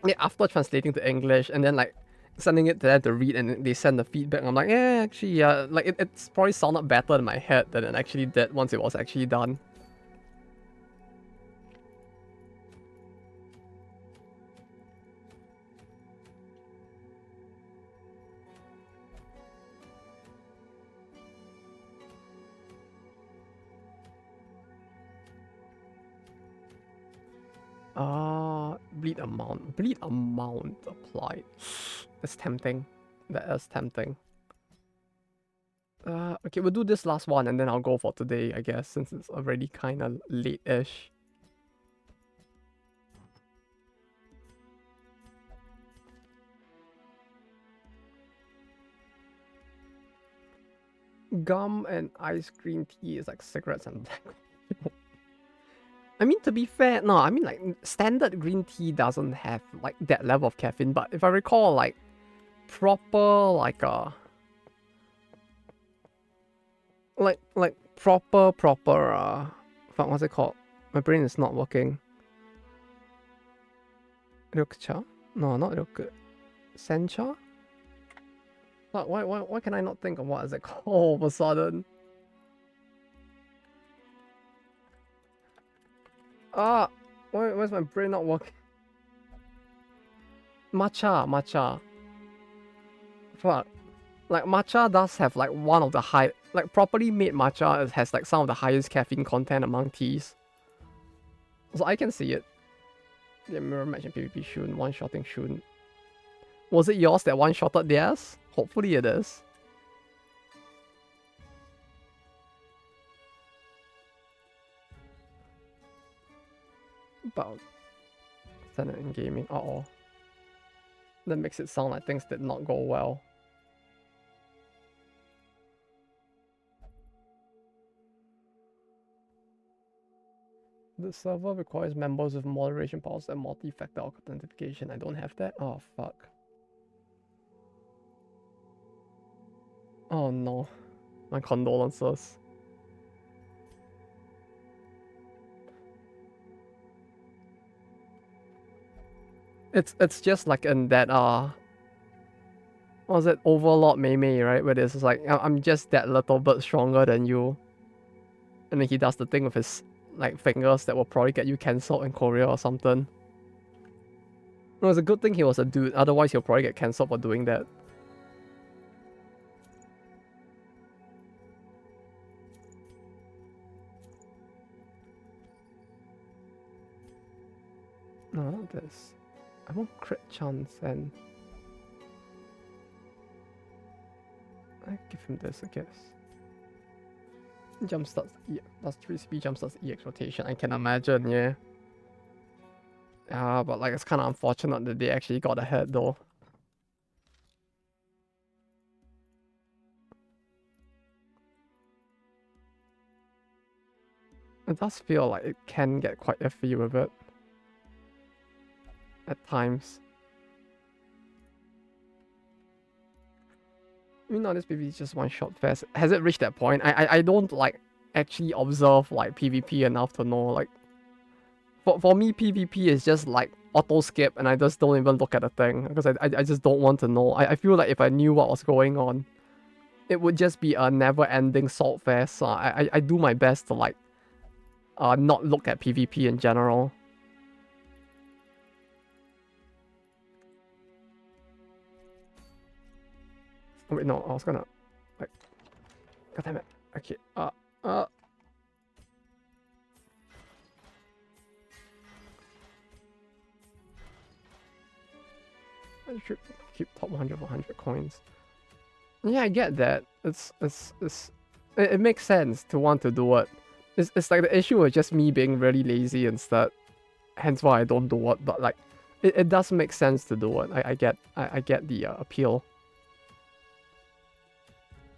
yeah, after translating to English and then like sending it to them to read and they send the feedback, I'm like, yeah, actually, yeah, like it's probably sounded better in my head than it actually did once it was actually done. Bleed amount applied. That's tempting. That is tempting. Okay, we'll do this last one and then I'll go for today, I guess, since it's already kind of late-ish. Gum and ice green tea is like cigarettes and black. I mean, to be fair, no, I mean, like, standard green tea doesn't have, like, that level of caffeine, but if I recall, like, proper, like, proper, fuck, what's it called? My brain is not working. Ryukcha? No, not Ryuk. Sencha? Fuck, why can I not think of what is it called all of a sudden? Where's my brain not working? Matcha. Fuck. Like, matcha does have, like, one of the high... Like, properly made matcha has, like, some of the highest caffeine content among teas. So I can see it. Yeah, mirror match and PvP Shun, one-shotting Shun. Was it yours that one-shotted theirs? Hopefully it is. About Senate in gaming. Uh-oh. That makes it sound like things did not go well. The server requires members with moderation powers and multi-factor authentication. I don't have that? Oh, fuck. Oh no. My condolences. It's just like in that what was it, Overlord Mei, right? Where it's like I'm just that little bit stronger than you. And then he does the thing with his like fingers that will probably get you cancelled in Korea or something. No, it's a good thing he was a dude, otherwise he'll probably get cancelled for doing that. No, not this. I want crit chance and I give him this, I guess. Jumpstarts plus 3 speed jumpstarts EX rotation. I can imagine, yeah. Yeah, but like it's kinda unfortunate that they actually got ahead though. It does feel like it can get quite iffy with it. At times. I mean, now this PvP is just one shot fast. Has it reached that point? I don't like actually observe like PvP enough to know like for me PvP is just like auto skip and I just don't even look at the thing because I just don't want to know. I feel like if I knew what was going on, it would just be a never ending salt fest. So I do my best to like not look at PvP in general. Oh, wait, no, I was gonna like god damn it. Okay, I should keep top 100 coins. Yeah, I get that. It makes sense to want to do it. It's like the issue is just me being really lazy instead. Hence why I don't do it. But like, it does make sense to do it. I get the appeal.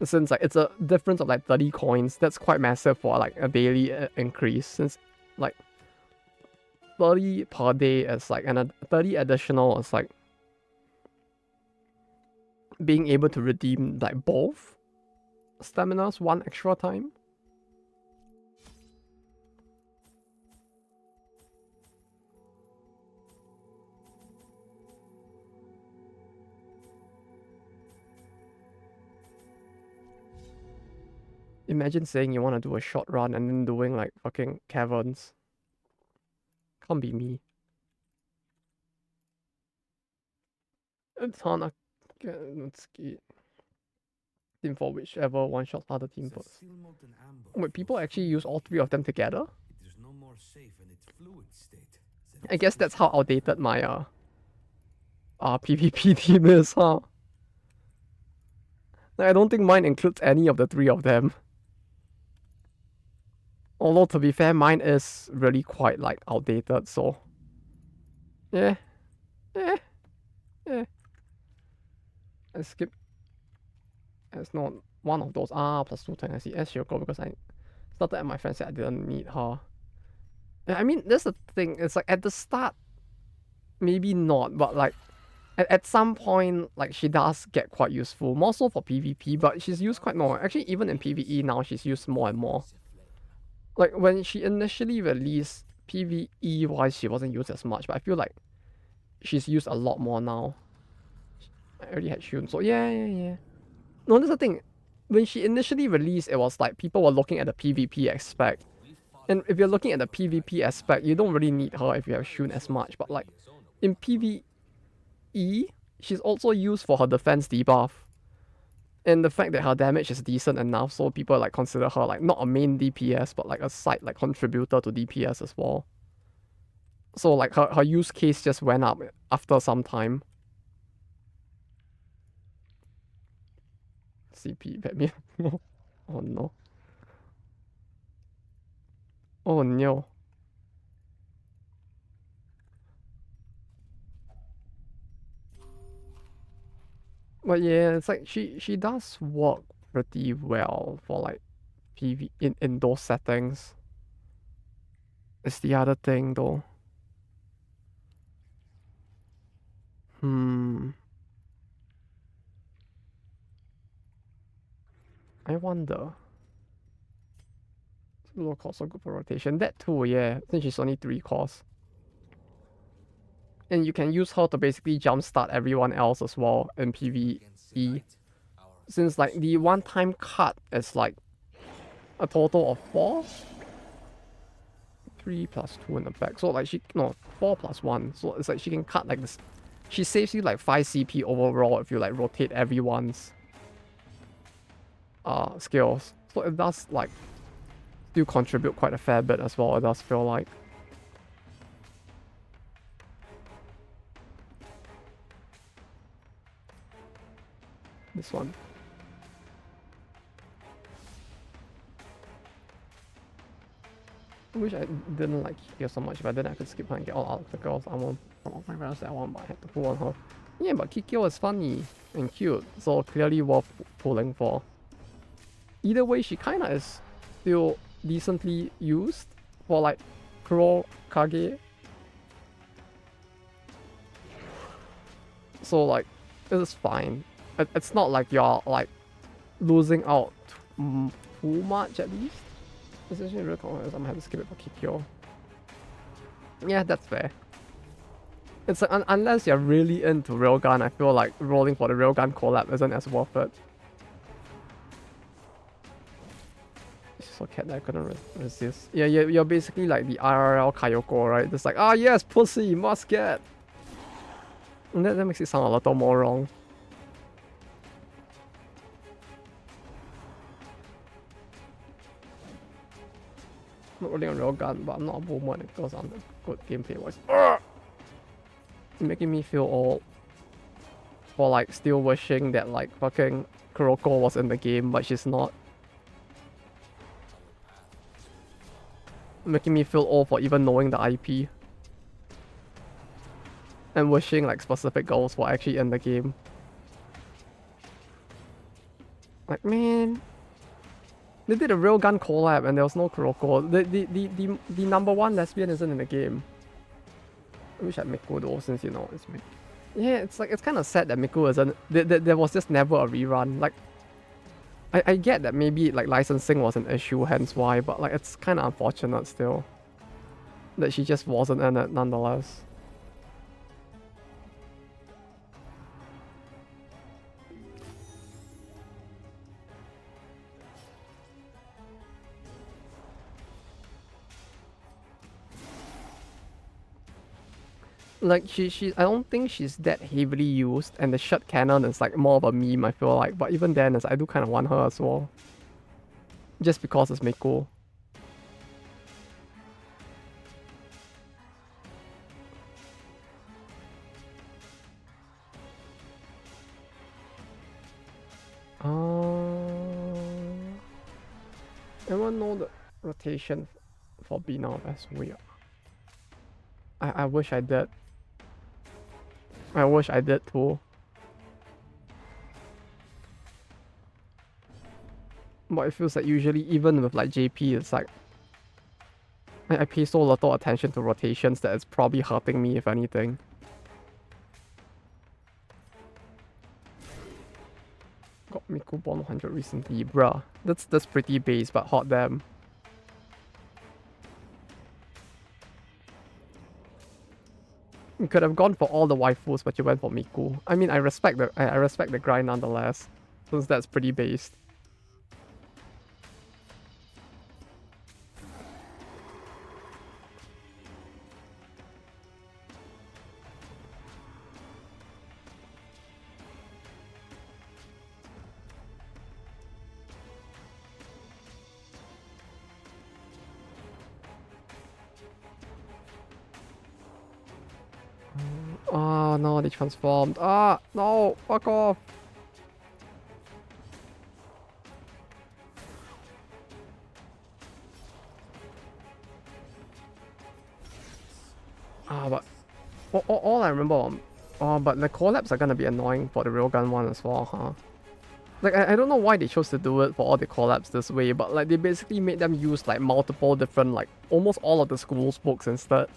Since like it's a difference of like 30 coins, that's quite massive for like a daily increase. Since like 30 per day is like, and 30 additional is like being able to redeem like both staminas one extra time. Imagine saying you want to do a short run and then doing like fucking caverns. Can't be me. It's Hana. Let's get team for whichever one shot other team puts. Wait, people actually use all three of them together? I guess that's how outdated my PvP team is, huh? I don't think mine includes any of the three of them. Although to be fair, mine is really quite like outdated, so yeah. I skip. It's not one of those. Plus 2 times I see. She'll go because I started and my friend said I didn't need her. I mean, that's the thing. It's like at the start, maybe not, but like at some point, like she does get quite useful. More so for PvP, but she's used quite more. Actually, even in PvE now, she's used more and more. Like when she initially released, PvE wise, she wasn't used as much, but I feel like she's used a lot more now. I already had Shun, so yeah. No, that's the thing. When she initially released, it was like people were looking at the PvP aspect. And if you're looking at the PvP aspect, you don't really need her if you have Shun as much. But like in PvE, she's also used for her defense debuff. And the fact that her damage is decent enough, so people like consider her like not a main DPS, but like a side like contributor to DPS as well. So like her use case just went up after some time. CP Batman. Oh no. Oh no. But yeah, it's like she does work pretty well for like PV in those settings. It's the other thing though. I wonder. Low cost or good for rotation. That too, yeah. Since she's only 3 costs. And you can use her to basically jumpstart everyone else as well in PvE. Since like the one-time cut is like a total of 4. 3+2 in the back. So like 4+1. So it's like she can cut like this. She saves you like 5 CP overall if you like rotate everyone's skills. So it does like still contribute quite a fair bit as well, it does feel like. This one. I wish I didn't like Kikyo so much, but then I could skip her and get all out of the girls. I won't my friends that one, but I had to pull on her. Yeah, but Kikyo is funny and cute, so clearly worth pulling for. Either way, she kinda is still decently used for like Kuro Kage. So like, it is fine. It's not like you're like losing out too much at least. Essentially, real confidence, I'm gonna have to skip it for Kikyo. Yeah, that's fair. It's like, unless you're really into Railgun, I feel like rolling for the Railgun collab isn't as worth it. It's so cat that I couldn't resist. Yeah, you're basically like the IRL Kayoko, right? It's like, ah yes, pussy, must get. And that makes it sound a little more wrong. Not really a Railgun, but I'm not a boomer and it goes on the good gameplay wise. It's making me feel old for like still wishing that like fucking Kuroko was in the game, but she's not. Making me feel old for even knowing the IP. And wishing like specific girls were actually in the game. Like, man, they did a Railgun collab and there was no Kuroko. The number one lesbian isn't in the game. I wish I had Miku though, since you know it's me. Yeah, it's like, it's kind of sad that Miku isn't. There was just never a rerun. Like, I get that maybe like licensing was an issue, hence why, but like it's kind of unfortunate still that she just wasn't in it nonetheless. Like I don't think she's that heavily used, and the shut cannon is like more of a meme, I feel like. But even then, I do kind of want her as well, just because it's Miko. Anyone know the rotation for Bina as weird? I wish I did. I wish I did too. But it feels like usually, even with like JP, it's like I pay so little attention to rotations that it's probably hurting me if anything. Got Miku Bond 100 recently, bruh. That's pretty base, but hot damn. You could have gone for all the waifus, but you went for Miku. I mean, I respect the grind nonetheless, since that's pretty based. Oh no, they transformed. Ah, no, fuck off. But all I remember, but the collabs are gonna be annoying for the Railgun one as well, huh? Like, I don't know why they chose to do it for all the collabs this way, but like they basically made them use like multiple different, like almost all of the school's books instead.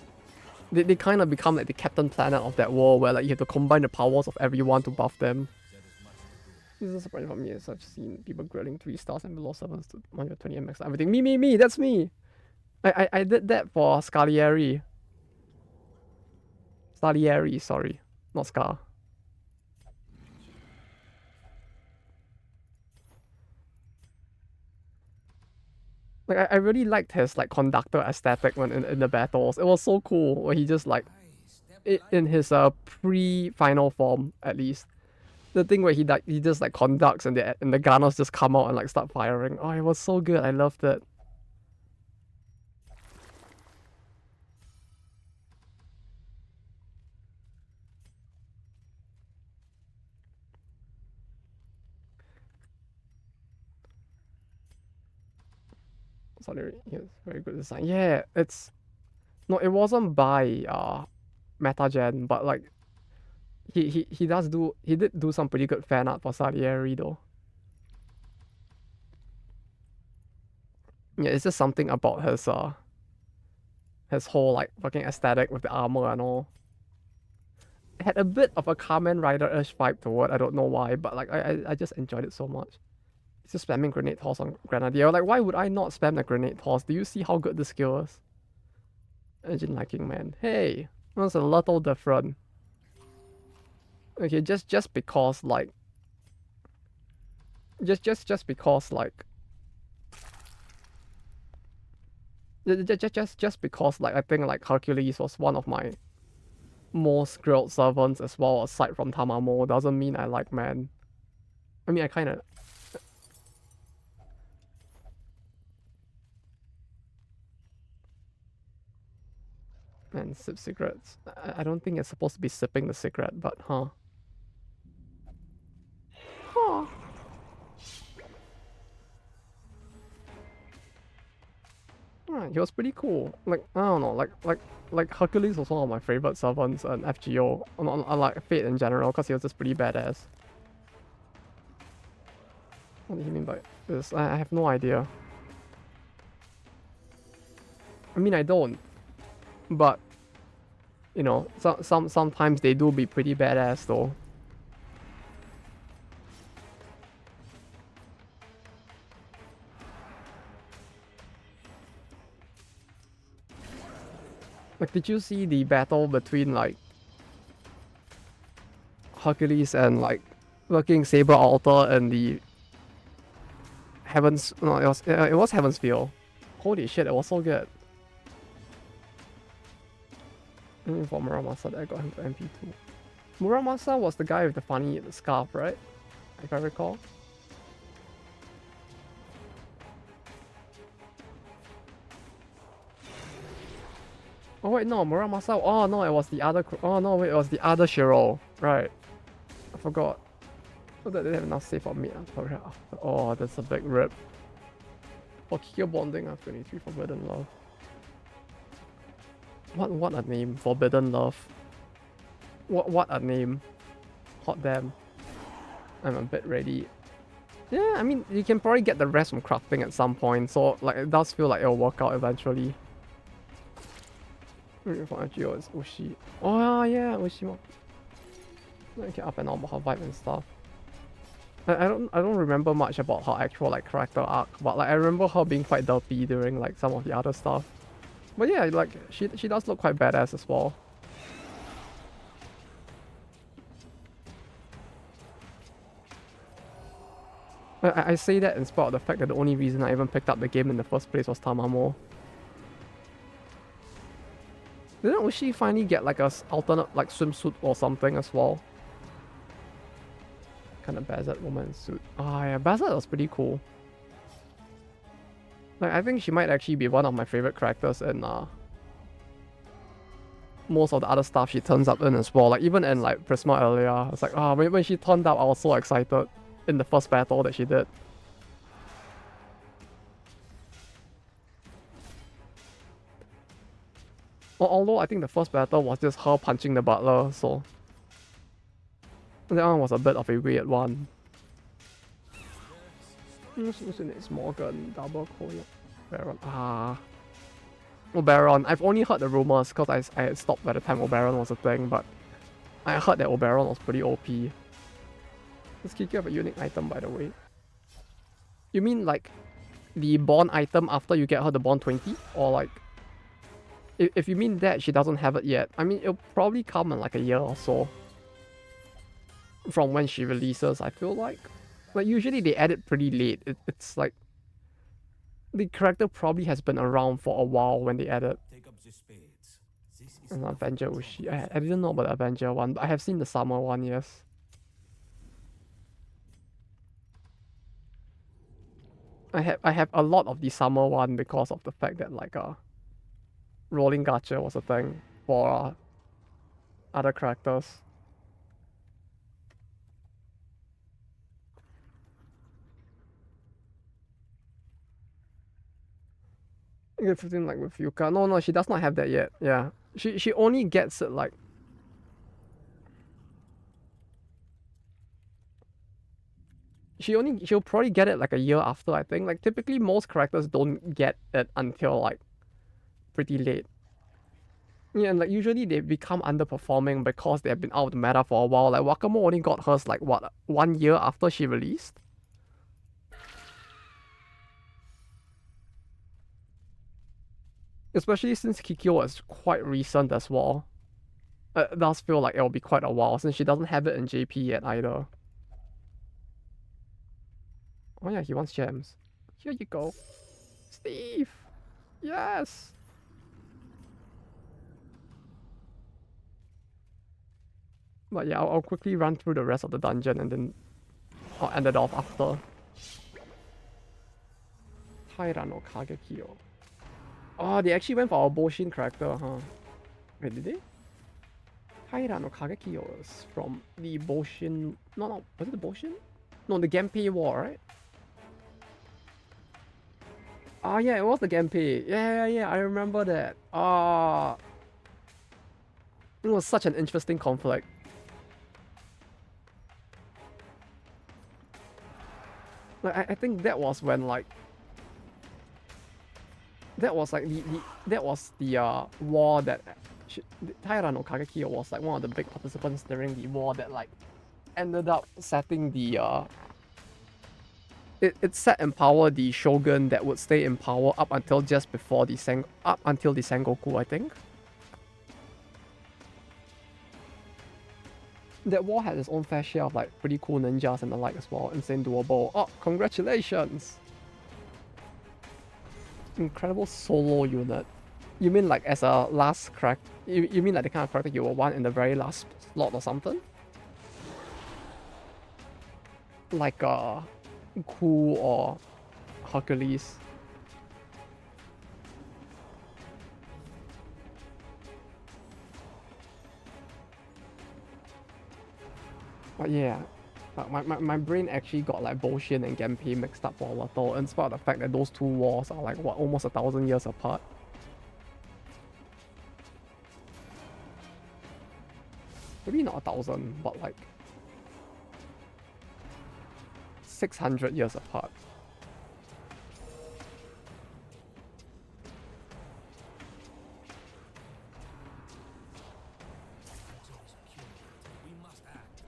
They kind of become like the Captain Planet of that world where like you have to combine the powers of everyone to buff them. This is a surprise for me as I've seen people grilling 3 stars and below 7s to 120 MX everything. Me, that's me! I did that for Scalieri. Salieri, sorry. Not Scar. Like I really liked his like conductor aesthetic when in the battles. It was so cool when he just like in his pre-final form at least. The thing where he just like conducts and the gunners just come out and like start firing. Oh, it was so good. I loved it. Sorry, he has very good design. Yeah, it's no, it wasn't by Metagen, but like he did do some pretty good fan art for Salieri though. Yeah, it's just something about his whole like fucking aesthetic with the armor and all. It had a bit of a Kamen Rider-ish vibe to it. I don't know why, but like I just enjoyed it so much. It's just spamming grenade toss on Grenadier. Like, why would I not spam the grenade toss? Do you see how good the skill is? Engine liking, man. Hey, that's a little different. Okay, just because like just because like just because like I think like Hercules was one of my most grilled servants as well, aside from Tamamo, doesn't mean I like man. I mean I kinda and sip cigarettes. I don't think it's supposed to be sipping the cigarette, but huh. Huh. Yeah, he was pretty cool. Like I don't know, like Hercules was one of my favorite servants and FGO. I like Fate in general because he was just pretty badass. What do you mean by this? I have no idea. I mean I don't, but you know, sometimes they do be pretty badass though. Like, did you see the battle between like Hercules and like working Saber Altar and the Heavens? No, it was Heaven's Feel. Holy shit, it was so good. For Muramasa, I got him to MP2. Muramasa was the guy with the funny scarf, right? If I recall. Oh wait, no, Muramasa. Oh no, it was the other. Oh no, wait, it was the other Shiro. Right. I forgot. Oh, they didn't have enough save for me. Oh, that's a big rip. For Kyo Bonding, I have 23 Forbidden Love. What a name, Forbidden Love. What a name. Hot damn. I'm a bit ready. Yeah, I mean, you can probably get the rest from crafting at some point, so like it does feel like it'll work out eventually. For FGO is Ushi. Oh yeah, Ushi. Okay, up and on about her vibe and stuff. I don't remember much about her actual like character arc, but like I remember her being quite derpy during like some of the other stuff. But yeah, like she does look quite badass as well. I say that in spite of the fact that the only reason I even picked up the game in the first place was Tamamo. Didn't Ushi finally get like a alternate like swimsuit or something as well? Kind of Bazard woman suit. Oh yeah, Bazard was pretty cool. Like I think she might actually be one of my favorite characters in most of the other stuff she turns up in as well. Like even in like Prisma earlier, it's like when she turned up, I was so excited in the first battle that she did. Although I think the first battle was just her punching the butler, so that one was a bit of a weird one. It's Morgan, double Koya. Baron. Oberon. I've only heard the rumors because I had stopped by the time Oberon was a thing, but I heard that Oberon was pretty OP. Does Kiki have a unique item, by the way? You mean like the Bond item after you get her the Bond 20? Or like, if you mean that, she doesn't have it yet. I mean, it'll probably come in like a year or so from when she releases, I feel like. Like usually they add it pretty late. It's like the character probably has been around for a while when they added Take up the spades. This is an enough Avenger for Ushi. one I didn't know about the Avenger one, but I have seen the summer one, yes. I have a lot of the summer one because of the fact that like rolling gacha was a thing for other characters. You get 15 like with Yuka. No, she does not have that yet. Yeah. She only gets it like she'll probably get it like a year after, I think. Like typically most characters don't get it until like pretty late. Yeah, and like usually they become underperforming because they have been out of the meta for a while. Like Wakamo only got hers like what 1 year after she released. Especially since Kikyo is quite recent as well. It does feel like it'll be quite a while since she doesn't have it in JP yet either. Oh yeah, he wants gems. Here you go. Steve! Yes! But yeah, I'll quickly run through the rest of the dungeon and then I'll end it off after. Taira no Kagekyo. Oh, they actually went for our Boshin character, huh? Wait, did they? Taira no Kagekyo is from the Boshin... No, was it the Boshin? No, the Genpei War, right? Oh yeah, it was the Genpei. Yeah, I remember that. It was such an interesting conflict. Like, I think that was when like... That was like the war that... Taira no Kagekyo was like one of the big participants during the war that like ended up setting the it set in power the shogun that would stay in power up until just before the Sengoku, I think. That war had its own fair share of like pretty cool ninjas and the like as well. Insane doable. Oh, congratulations! Incredible solo unit. You mean like as a last crack? You mean like the kind of character you will want in the very last slot or something? Like Ku or Hercules. But yeah, my brain actually got like Boshin and Genpei mixed up for a little, in spite of the fact that those two wars are like what, almost 1,000 years apart. Maybe not 1,000, but like 600 years apart. We must act.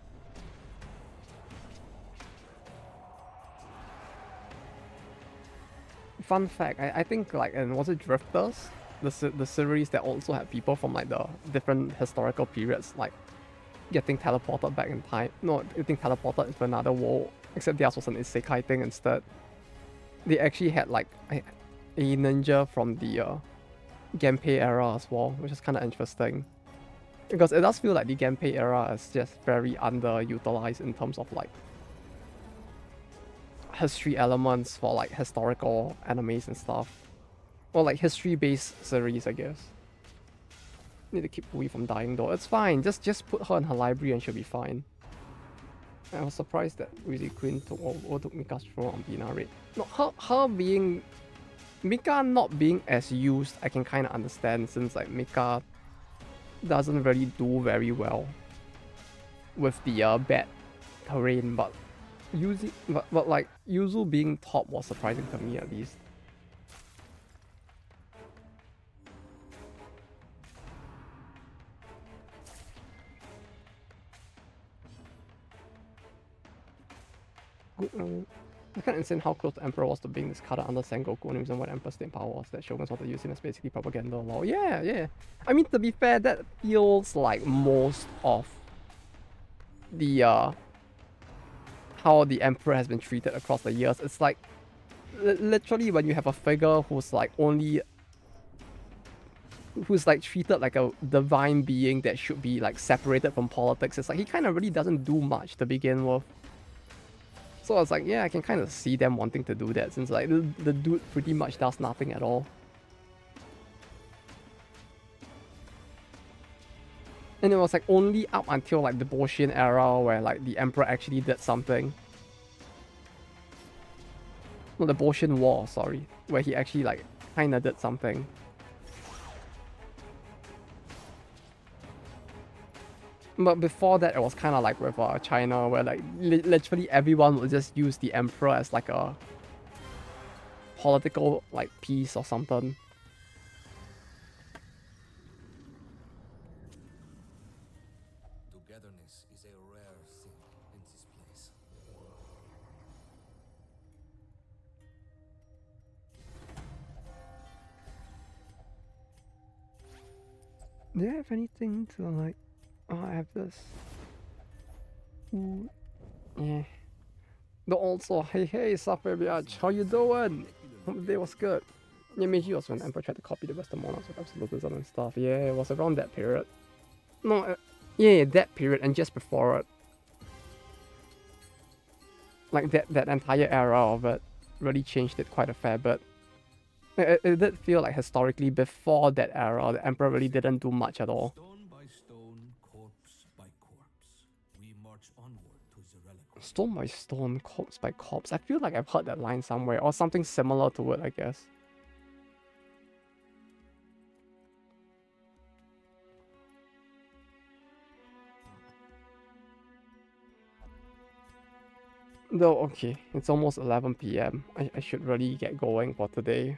Fun fact, I think like in, was it Drifters? The series that also had people from like the different historical periods like getting teleported back in time. No, getting teleported into another world. Except theirs was an isekai thing instead. They actually had like a ninja from the Genpei era as well, which is kind of interesting. Because it does feel like the Genpei era is just very underutilized in terms of like history elements for like historical animes and stuff. Or like history-based series, I guess. Need to keep away from dying though. It's fine. Just put her in her library and she'll be fine. I was surprised that Wheezy Queen took Mika's throne on Bina Raid. No, her being... Mika not being as used, I can kind of understand since like Mika doesn't really do very well with the bad terrain, but like Yuzu being top was surprising to me at least. It's kind of insane how close the Emperor was to being discarded under Sengoku, and the reason why the Emperor stayed in power was that shoguns wanted to use him as basically propaganda law. Yeah. I mean, to be fair, that feels like most of the how the Emperor has been treated across the years. It's like literally when you have a figure who's like treated like a divine being that should be like separated from politics, it's like he kind of really doesn't do much to begin with. So I was like, yeah, I can kind of see them wanting to do that since like the dude pretty much does nothing at all. And it was like only up until like the Bolshevian era where like the emperor actually did something. No, the Bolshevian War, sorry, where he actually like kind of did something. But before that, it was kind of like with China, where like literally everyone would just use the emperor as like a political like piece or something. Togetherness is a rare thing in this place. Do I have anything to like... Oh, I have this. Ooh. Yeah. But also, hey, Safabiach, how you doing? Hope the day was good. Yeah, Meiji was when Emperor tried to copy the Western monarchs with absolutism and stuff. Yeah, it was around that period. No, yeah, that period and just before it. Like that entire era of it really changed it quite a fair bit. It did feel like historically before that era, the Emperor really didn't do much at all. Stone by stone, corpse by corpse, we march onward to the Reliquaring. Stone by stone, corpse by corpse. I feel like I've heard that line somewhere, or something similar to it, I guess. Though, okay, it's almost 11 PM. I should really get going for today.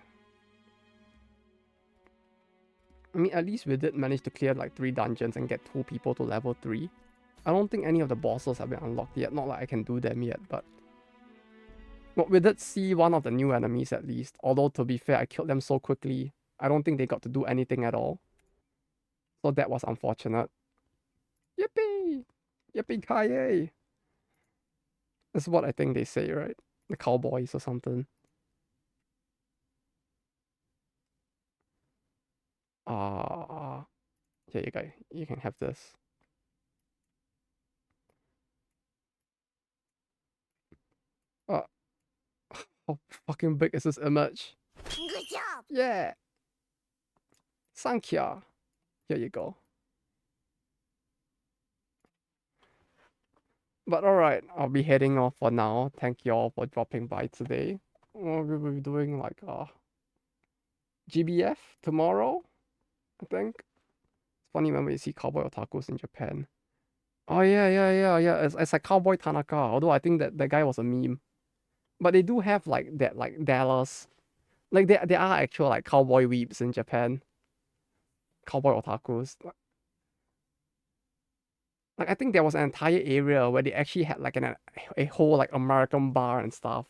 I mean, at least we did manage to clear like 3 dungeons and get 2 people to level 3. I don't think any of the bosses have been unlocked yet. Not like I can do them yet, but... Well, we did see one of the new enemies at least. Although, to be fair, I killed them so quickly. I don't think they got to do anything at all. So that was unfortunate. Yippee! Yippee-ki-yay! That's what I think they say, right? The cowboys or something. Here you go. You can have this. How fucking big is this image? Good job! Yeah! Thank you. Here you go. But alright, I'll be heading off for now. Thank you all for dropping by today. We'll be doing like GBF tomorrow, I think. It's funny when we see cowboy otakus in Japan. Oh yeah. It's like Cowboy Tanaka, although I think that guy was a meme. But they do have like that like Dallas. Like there are actual like cowboy weeps in Japan. Cowboy otakus. Like I think there was an entire area where they actually had like a whole like American bar and stuff.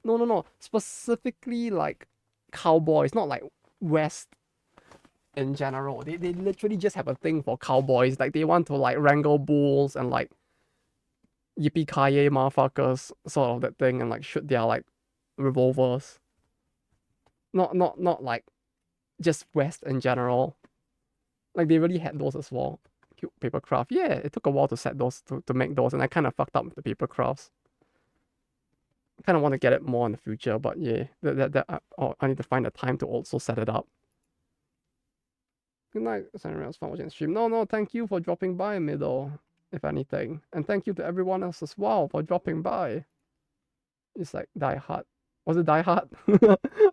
No. Specifically like cowboys, not like West in general. They literally just have a thing for cowboys. Like they want to like wrangle bulls and like yippee-ki-yay motherfuckers, sort of that thing, and like shoot their like revolvers. Not like just West in general. Like they really had those as well. Cute paper craft. Yeah, it took a while to set those to make those, and I kind of fucked up with the paper crafts. I kind of want to get it more in the future, but yeah, I need to find the time to also set it up. Good night, Senator. It was fun watching the stream. No, thank you for dropping by, Middle, if anything. And thank you to everyone else as well for dropping by. It's like Die Hard. Was it Die Hard?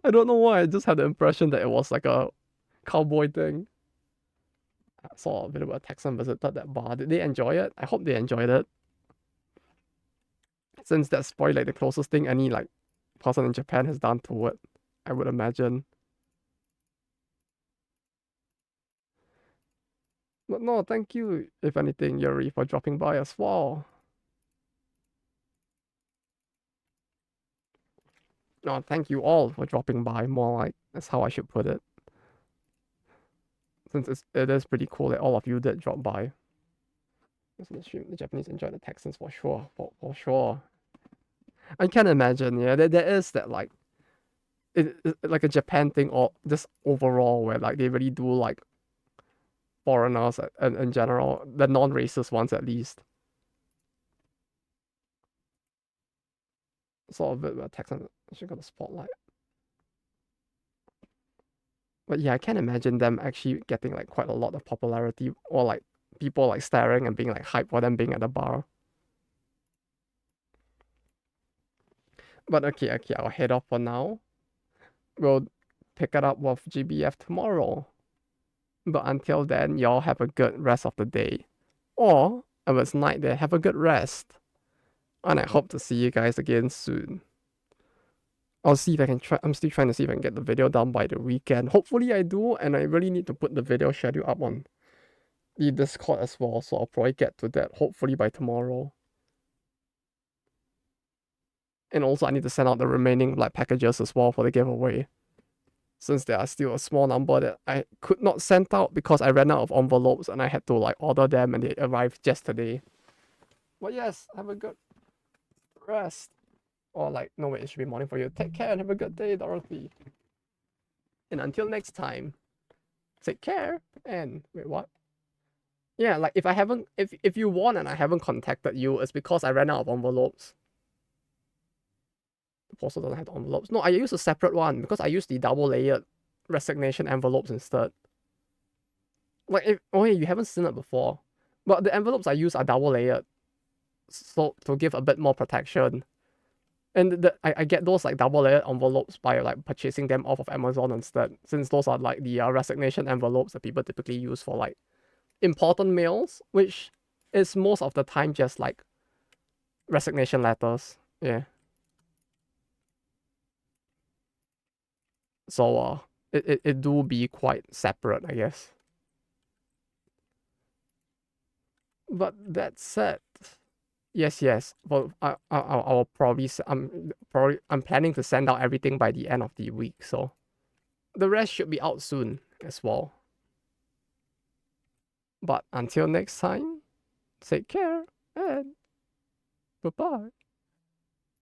I don't know why, I just had the impression that it was like a cowboy thing. I saw a bit of a Texan visited that bar. Did they enjoy it? I hope they enjoyed it. Since that's probably like the closest thing any like person in Japan has done to it, I would imagine. But no, thank you, if anything, Yuri, for dropping by as well. No, thank you all for dropping by, more like, that's how I should put it. Since it is pretty cool that all of you did drop by. The Japanese enjoy the Texans for sure, for sure. I can imagine, yeah, there is that like like a Japan thing or just overall where like they really do like foreigners in general, the non-racist ones at least. Sort of a bit of a text on actually got the spotlight. But yeah, I can't imagine them actually getting like quite a lot of popularity or like people like staring and being like hyped for them being at the bar. But okay, I'll head off for now. We'll pick it up with GBF tomorrow. But until then, y'all have a good rest of the day. Or if it's night there, have a good rest. And I hope to see you guys again soon. I'll see if I can try. I'm still trying to see if I can get the video done by the weekend. Hopefully I do, and I really need to put the video schedule up on the Discord as well. So I'll probably get to that hopefully by tomorrow. And also I need to send out the remaining like packages as well for the giveaway. Since there are still a small number that I could not send out because I ran out of envelopes and I had to like order them and they arrived just today. But yes, have a good rest. Or like, no wait, it should be morning for you. Take care and have a good day, Dorothy. And until next time, take care and wait, what? Yeah, like if you won and I haven't contacted you, it's because I ran out of envelopes. The postal doesn't have the envelopes. No, I used a separate one because I used the double layered resignation envelopes instead. Like you haven't seen it before. But the envelopes I use are double layered. So to give a bit more protection. And I get those like double layered envelopes by like purchasing them off of Amazon instead, since those are like the resignation envelopes that people typically use for like important mails, which is most of the time just like resignation letters. Yeah. So it do be quite separate, I guess. But that said, yes. Well, I'll probably I'm planning to send out everything by the end of the week, so the rest should be out soon as well. But until next time, take care and bye-bye.